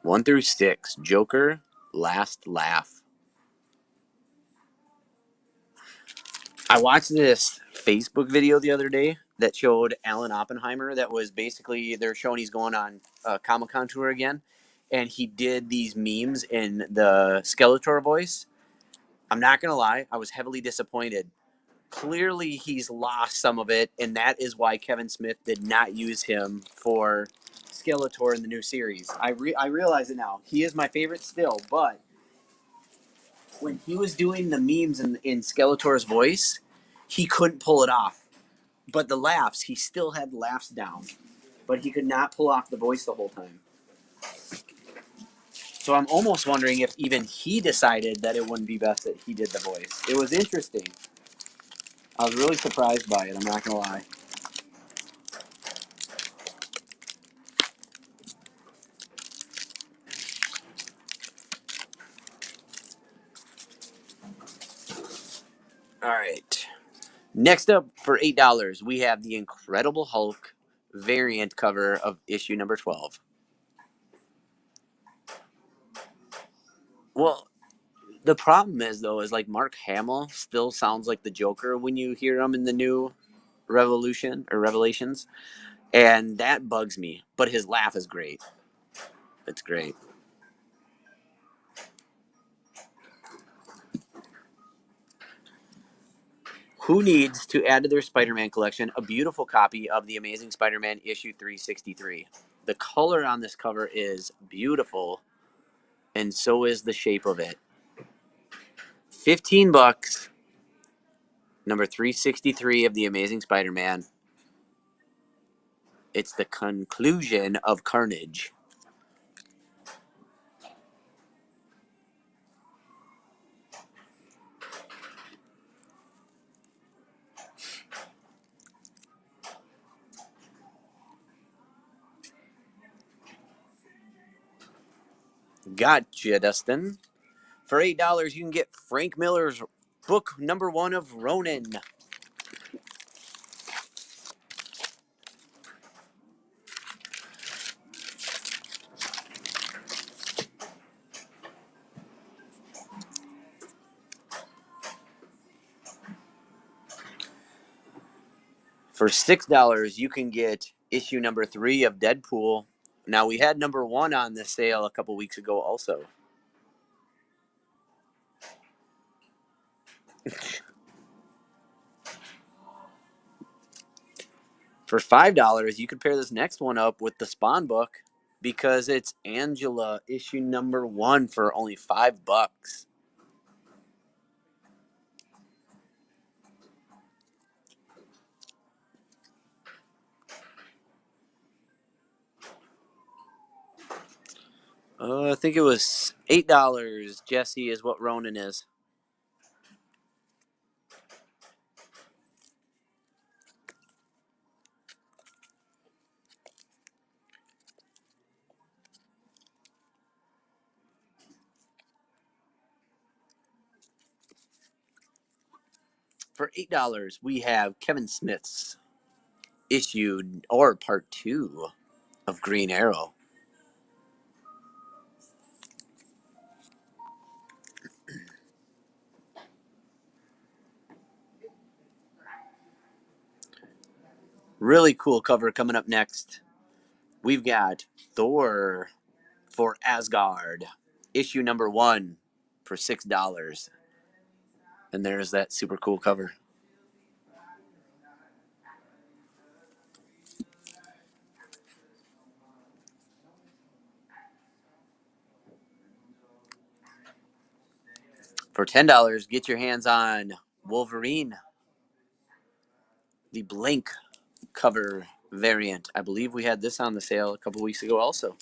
One through 6, Joker Last Laugh. I watched this Facebook video the other day that showed Alan Oppenheimer. That was basically, they're showing he's going on a Comic-Con tour again, and he did these memes in the Skeletor voice. I'm not gonna lie, I was heavily disappointed. Clearly, he's lost some of it, and that is why Kevin Smith did not use him for Skeletor in the new series. I realize it now. He is my favorite still, but when he was doing the memes in Skeletor's voice, he couldn't pull it off. But the laughs, he still had laughs down, but he could not pull off the voice the whole time. So I'm almost wondering if even he decided that it wouldn't be best that he did the voice. It was interesting. I was really surprised by it, I'm not going to lie. All right. Next up for $8, we have the Incredible Hulk variant cover of issue number 12. Well, the problem is though, is like Mark Hamill still sounds like the Joker when you hear him in the new Revelations, and that bugs me. But his laugh is great. It's great. Who needs to add to their Spider-Man collection a beautiful copy of the Amazing Spider-Man issue 363? The color on this cover is beautiful, and so is the shape of it. $15. Number 363 of the Amazing Spider-Man. It's the conclusion of Carnage. Gotcha, Dustin. For $8, you can get Frank Miller's book number 1 of Ronin. For $6, you can get issue number 3 of Deadpool. Now, we had number 1 on this sale a couple weeks ago also. For $5, you could pair this next one up with the Spawn book because it's Angela issue number 1 for only $5. I think it was $8. Jesse is what Ronin is. For $8, we have Kevin Smith's issued or part 2 of Green Arrow. Really cool cover coming up next. We've got Thor for Asgard, issue number 1 for $6. And there's that super cool cover. For $10, get your hands on Wolverine, the blank cover variant. I believe we had this on the sale a couple weeks ago also.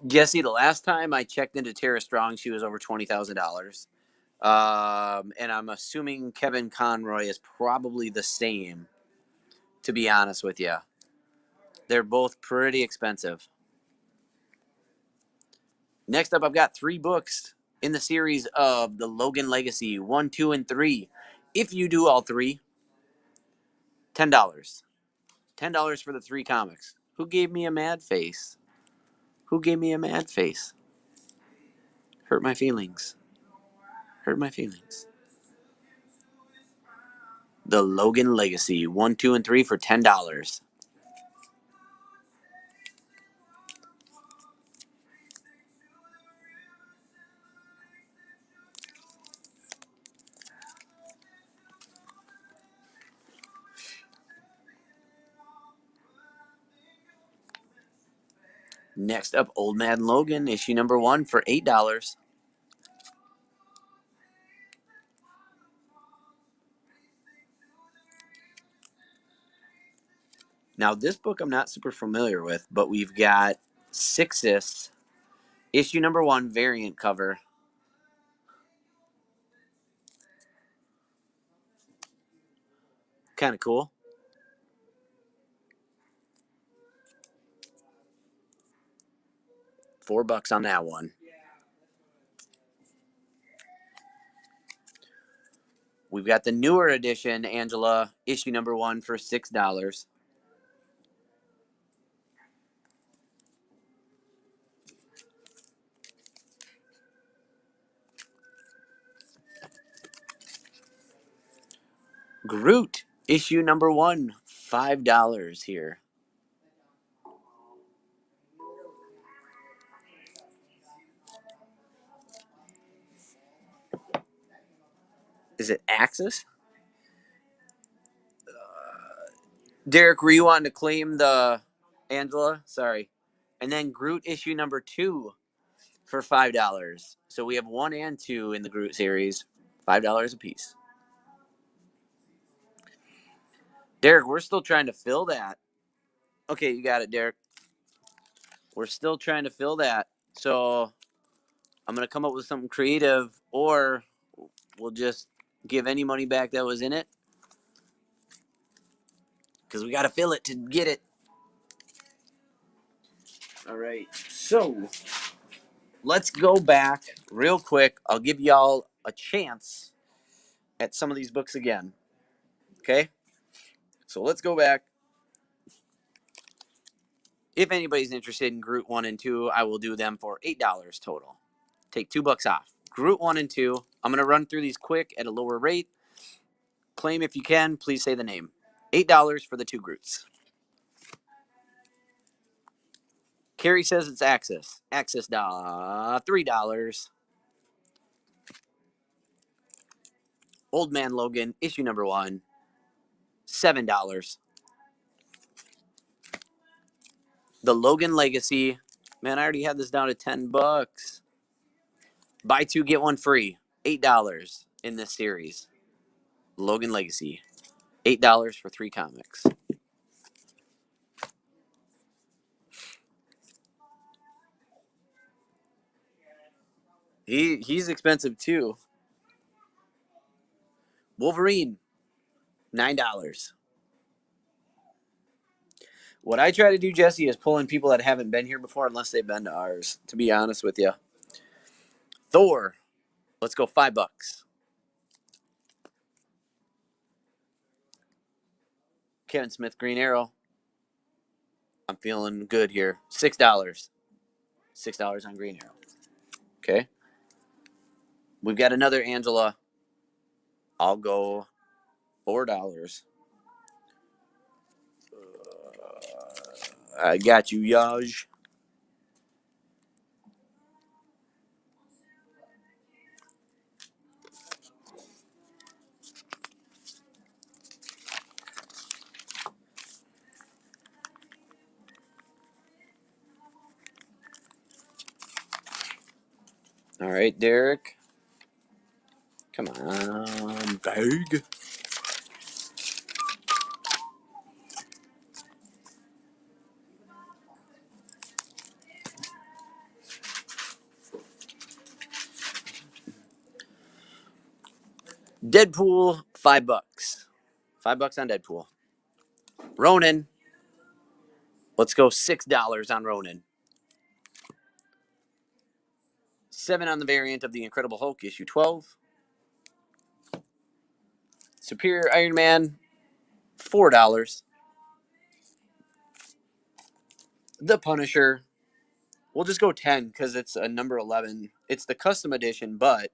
Jesse, the last time I checked into Tara Strong, she was over $20,000. And I'm assuming Kevin Conroy is probably the same, to be honest with you. They're both pretty expensive. Next up, I've got 3 books in the series of the Logan Legacy 1, 2, and 3. If you do all 3, $10. $10 for the 3 comics. Who gave me a mad face? Who gave me a mad face? Hurt my feelings. Hurt my feelings. The Logan Legacy 1, 2, and 3 for $10. Next up, Old Man Logan, issue number 1 for $8. Now, this book I'm not super familiar with, but we've got Sixus, issue number 1, variant cover. Kind of cool. $4 on that one. We've got the newer edition, Angela, issue number 1 for $6. Groot, issue number 1, $5 here. Is it Axis? Derek, were you wanting to claim the Angela? Sorry. And then Groot issue number 2 for $5. So we have 1 and 2 in the Groot series, $5 a piece. Derek, we're still trying to fill that. Okay, you got it, Derek. We're still trying to fill that. So I'm going to come up with something creative, or we'll just give any money back that was in it. Because we got to fill it to get it. All right. So let's go back real quick. I'll give y'all a chance at some of these books again. Okay? So let's go back. If anybody's interested in Groot 1 and 2, I will do them for $8 total. Take $2 off. Groot 1 and 2. I'm going to run through these quick at a lower rate. Claim if you can. Please say the name. $8 for the 2 Groots. Carrie says it's Axis. Axis, $3. Old Man Logan, issue number 1, $7. The Logan Legacy. Man, I already had this down to $10. Buy 2, get 1 free. $8 in this series. Logan Legacy. $8 for 3 comics. He's expensive too. Wolverine, $9. What I try to do, Jesse, is pull in people that haven't been here before unless they've been to ours, to be honest with you. Thor, let's go $5. Kevin Smith, Green Arrow. I'm feeling good here. $6. $6 on Green Arrow. Okay. We've got another Angela. I'll go $4. I got you, Yaj. All right, Derek. Come on, bag. Deadpool, $5. $5 on Deadpool. Ronin. Let's go $6 on Ronin. 7 on the variant of the Incredible Hulk, issue 12. Superior Iron Man, $4. The Punisher, we'll just go 10 because it's a number 11. It's the custom edition, but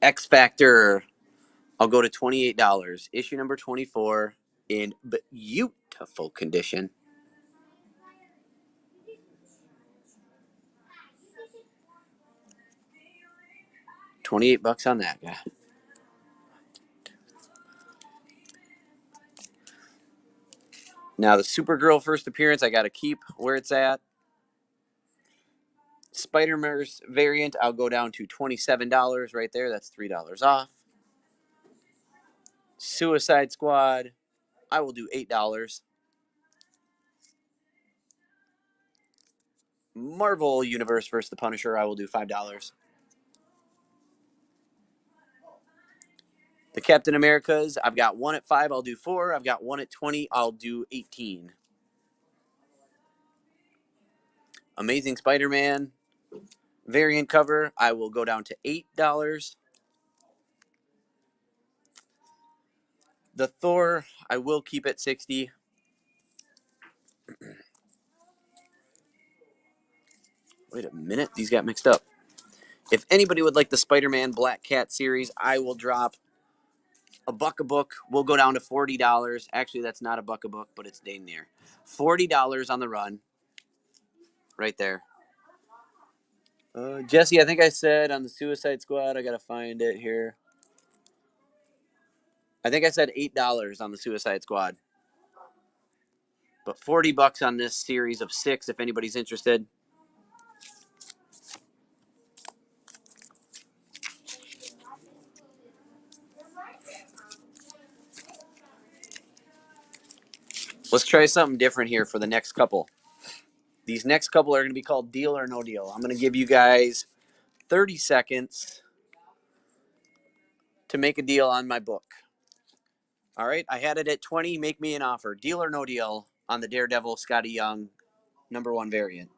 X Factor, I'll go to $28. Issue number 24 in beautiful condition. $28 on that guy. Now the Supergirl first appearance, I got to keep where it's at. Spider-Man's variant, I'll go down to $27 right there. That's $3 off. Suicide Squad, I will do $8. Marvel Universe versus the Punisher, I will do $5. The Captain Americas, I've got one at 5, I'll do 4. I've got one at 20, I'll do 18. Amazing Spider-Man variant cover, I will go down to $8. The Thor, I will keep at 60. Wait a minute, these got mixed up. If anybody would like the Spider-Man Black Cat series, I will drop $1 a book. We'll go down to $40. Actually, that's not $1 a book, but it's dang near. $40 on the run. Right there. Jesse, I think I said on the Suicide Squad, I got to find it here. I think I said $8 on the Suicide Squad. But $40 on this series of 6 if anybody's interested. Let's try something different here for the next couple. These next couple are going to be called Deal or No Deal. I'm going to give you guys 30 seconds to make a deal on my book. All right, I had it at 20. Make me an offer. Deal or no deal on the Daredevil Scotty Young #1 variant.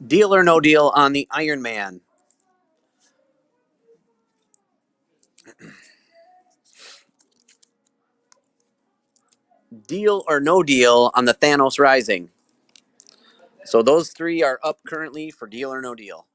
Deal or no deal on the Iron Man. Deal or no deal on the Thanos Rising. So those 3 are up currently for deal or no deal.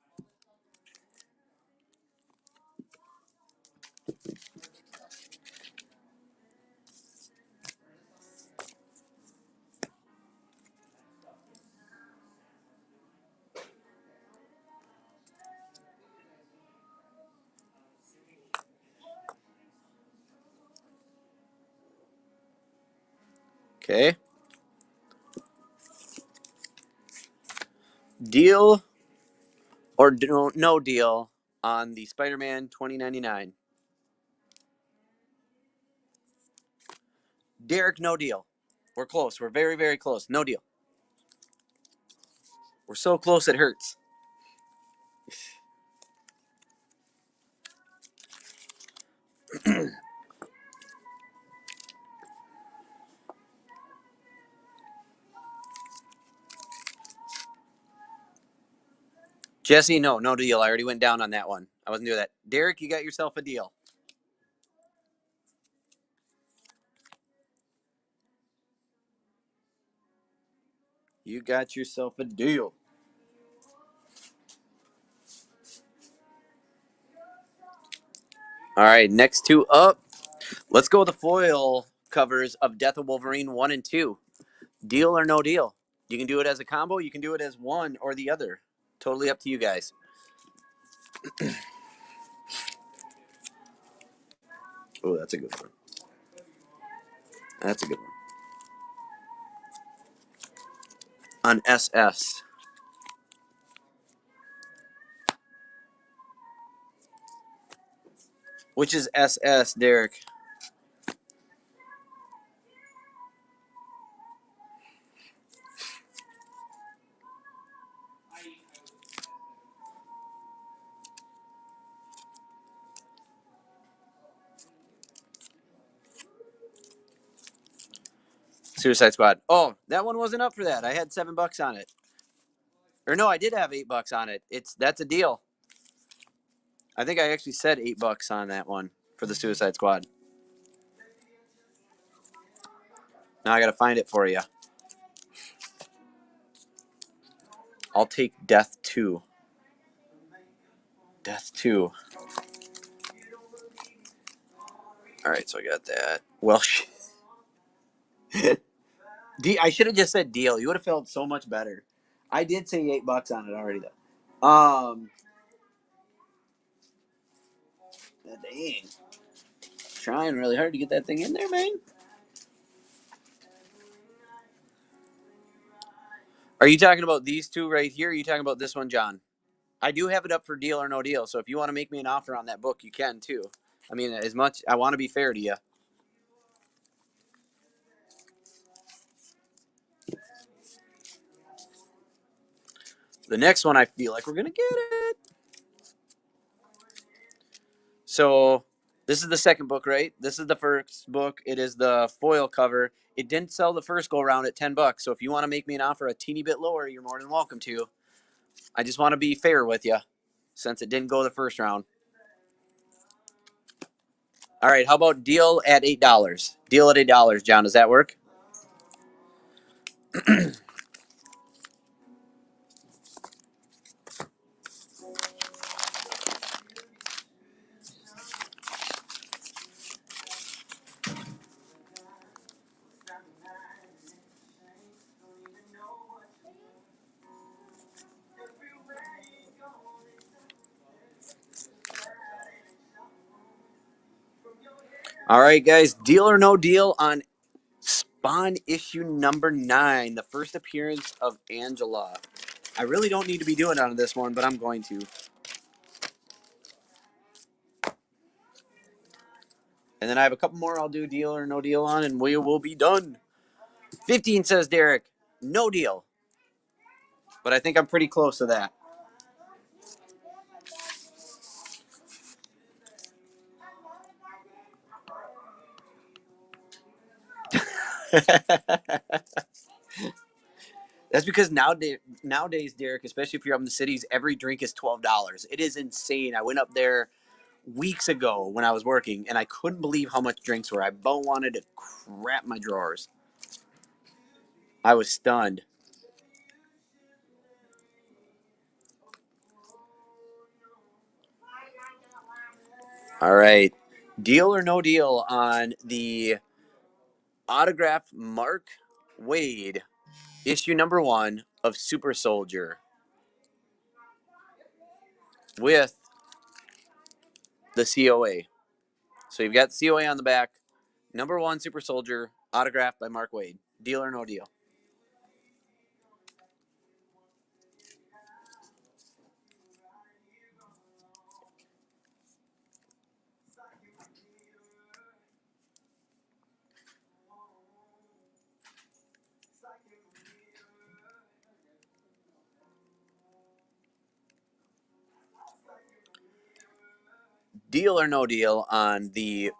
Okay. Deal or no deal on the Spider-Man 2099. Derek, no deal. We're close. We're very, very close. No deal. We're so close it hurts. Jesse, no deal. I already went down on that one. I wasn't doing that. Derek, you got yourself a deal. You got yourself a deal. All right, next 2 up. Let's go with the foil covers of Death of Wolverine 1 and 2. Deal or no deal? You can do it as a combo. You can do it as one or the other. Totally up to you guys. Oh, that's a good one. That's a good one. On SS. Which is SS, Derek? Suicide Squad. Oh, that one wasn't up for that. I had $7 on it. Or no, I did have $8 on it. That's a deal. I think I actually said $8 on that one for the Suicide Squad. Now I gotta find it for you. I'll take Death 2. Death 2. All right, so I got that. Well, I should have just said deal. You would have felt so much better. I did say $8 on it already, though. Dang. Trying really hard to get that thing in there, man. Are you talking about these two right here? Or are you talking about this one, John? I do have it up for deal or no deal. So if you want to make me an offer on that book, you can too. I mean, as much I want to be fair to you. The next one, I feel like we're gonna get it. So this is the second book, right? This is the first book. It is the foil cover. It didn't sell the first go around at $10. So if you want to make me an offer a teeny bit lower, you're more than welcome to. I just want to be fair with you, since it didn't go the first round. All right, how about deal at $8? Deal at $8, John. Does that work? All right, guys. Deal or no deal on Spawn issue number 9, the first appearance of Angela. I really don't need to be doing it on this one, but I'm going to. And then I have a couple more I'll do deal or no deal on, and we will be done. 15 says Derek. No deal. But I think I'm pretty close to that. That's because nowadays, Derek, especially if you're up in the cities, every drink is $12. It is insane. I went up there weeks ago when I was working, and I couldn't believe how much drinks were. I about wanted to crap my drawers. I was stunned. All right. Deal or no deal on the autograph Mark Wade, issue number 1 of Super Soldier with the COA. So you've got the COA on the back. Number 1 Super Soldier, autographed by Mark Wade. Deal or no deal? Deal or no deal on the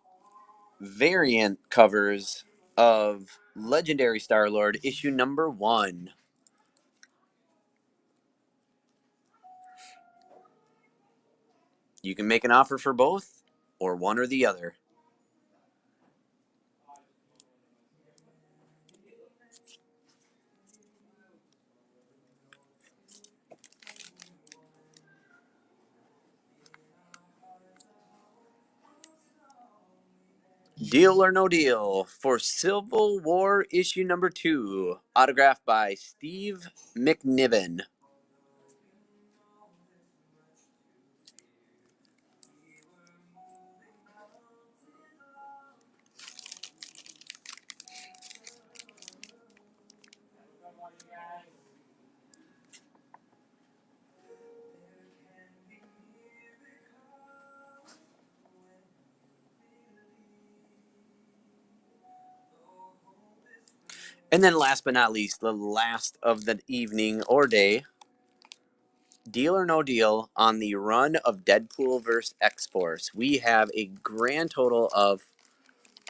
variant covers of Legendary Star-Lord, issue number 1. You can make an offer for both or one or the other. Deal or no deal for Civil War issue number 2, autographed by Steve McNiven. And then last but not least, the last of the evening or day, deal or no deal on the run of Deadpool vs. X-Force. We have a grand total of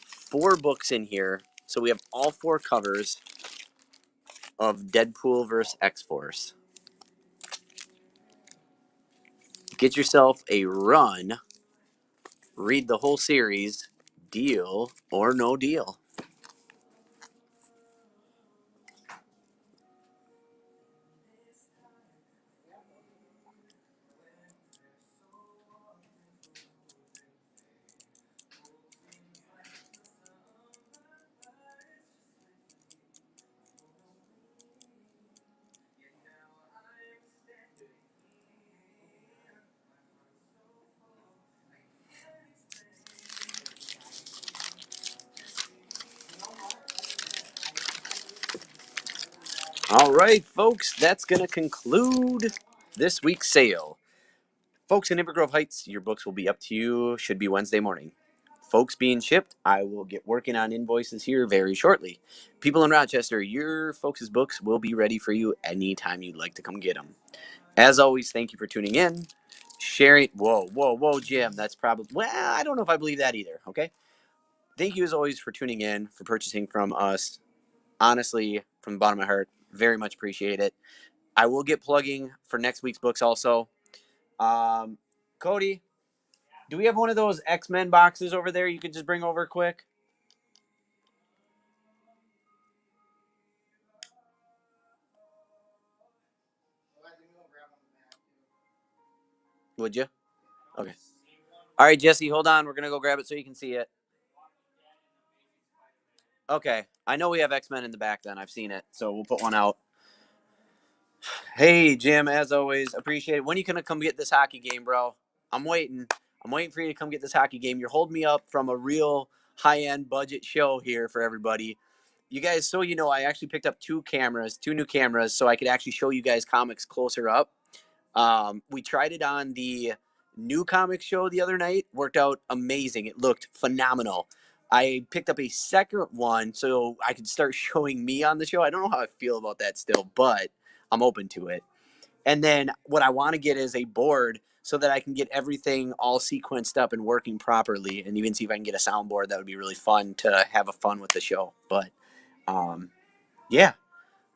4 books in here. So we have all 4 covers of Deadpool vs. X-Force. Get yourself a run. Read the whole series. Deal or no deal. All right, folks, that's going to conclude this week's sale. Folks in Inver Grove Heights, your books will be up to you. Should be Wednesday morning. Folks being shipped, I will get working on invoices here very shortly. People in Rochester, your folks' books will be ready for you anytime you'd like to come get them. As always, thank you for tuning in. Sharing. Whoa, Jim. That's probably. Well, I don't know if I believe that either. Okay. Thank you as always for tuning in, for purchasing from us. Honestly, from the bottom of my heart, very much appreciate it. I will get plugging for next week's books also. Cody, do we have one of those X-Men boxes over there you could just bring over quick? Would you? Okay. All right, Jesse, hold on. We're going to go grab it so you can see it. Okay. I know we have X-Men in the back then. I've seen it. So we'll put one out. Hey, Jim, as always, appreciate it. When are you going to come get this hockey game, bro? I'm waiting. I'm waiting for you to come get this hockey game. You're holding me up from a real high-end budget show here for everybody. You guys, so you know, I actually picked up two new cameras, so I could actually show you guys comics closer up. We tried it on the new comic show the other night. Worked out amazing. It looked phenomenal. I picked up a second one so I could start showing me on the show. I don't know how I feel about that still, but I'm open to it. And then what I want to get is a board so that I can get everything all sequenced up and working properly, and even see if I can get a soundboard. That would be really fun to have a fun with the show. But yeah.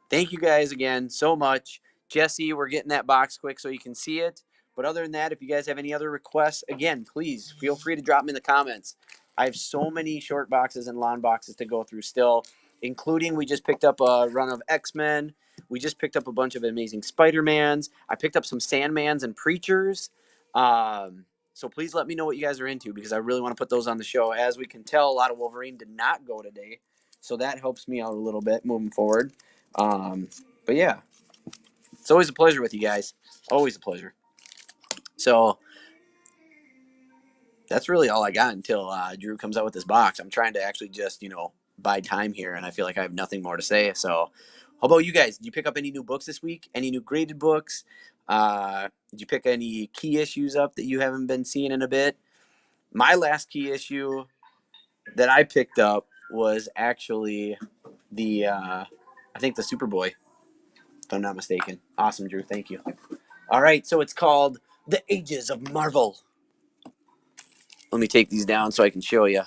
Thank you guys again so much. Jesse, we're getting that box quick so you can see it. But other than that, if you guys have any other requests, again, please feel free to drop them in the comments. I have so many short boxes and long boxes to go through still, including we just picked up a run of X-Men. We just picked up a bunch of amazing Spider-Mans. I picked up some Sandmans and Preachers. So please let me know what you guys are into, because I really want to put those on the show. As we can tell, a lot of Wolverine did not go today. So that helps me out a little bit moving forward. But yeah, it's always a pleasure with you guys. Always a pleasure. So that's really all I got until Drew comes out with this box. I'm trying to actually just, buy time here, and I feel like I have nothing more to say. So how about you guys? Did you pick up any new books this week? Any new graded books? Did you pick any key issues up that you haven't been seeing in a bit? My last key issue that I picked up was actually the, I think the Superboy, if I'm not mistaken. Awesome, Drew. Thank you. All right, so it's called The Ages of Marvel. Let me take these down so I can show you.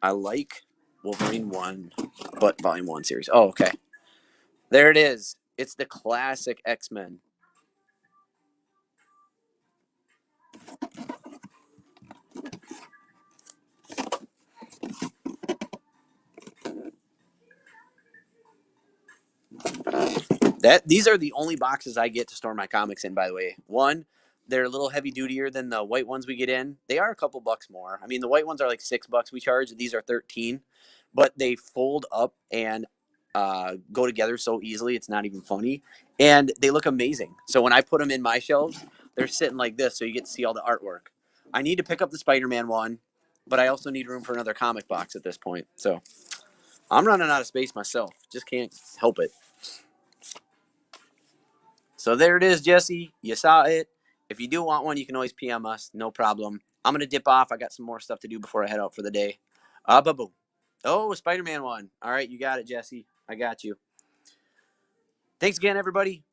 I like Wolverine 1, but Volume 1 series. Oh, okay. There it is. It's the classic X-Men. These are the only boxes I get to store my comics in, by the way. One, they're a little heavy dutier than the white ones we get in. They are a couple bucks more. I mean, the white ones are like $6 we charge. These are 13, but they fold up and go together so easily. It's not even funny, and they look amazing. So when I put them in my shelves, they're sitting like this, so you get to see all the artwork. I need to pick up the Spider-Man one, but I also need room for another comic box at this point. So I'm running out of space myself. Just can't help it. So there it is, Jesse. You saw it. If you do want one, you can always PM us. No problem. I'm going to dip off. I got some more stuff to do before I head out for the day. Ba-boom. Oh, Spider-Man one. All right, you got it, Jesse. I got you. Thanks again, everybody.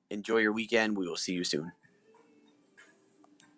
Enjoy your weekend. We will see you soon.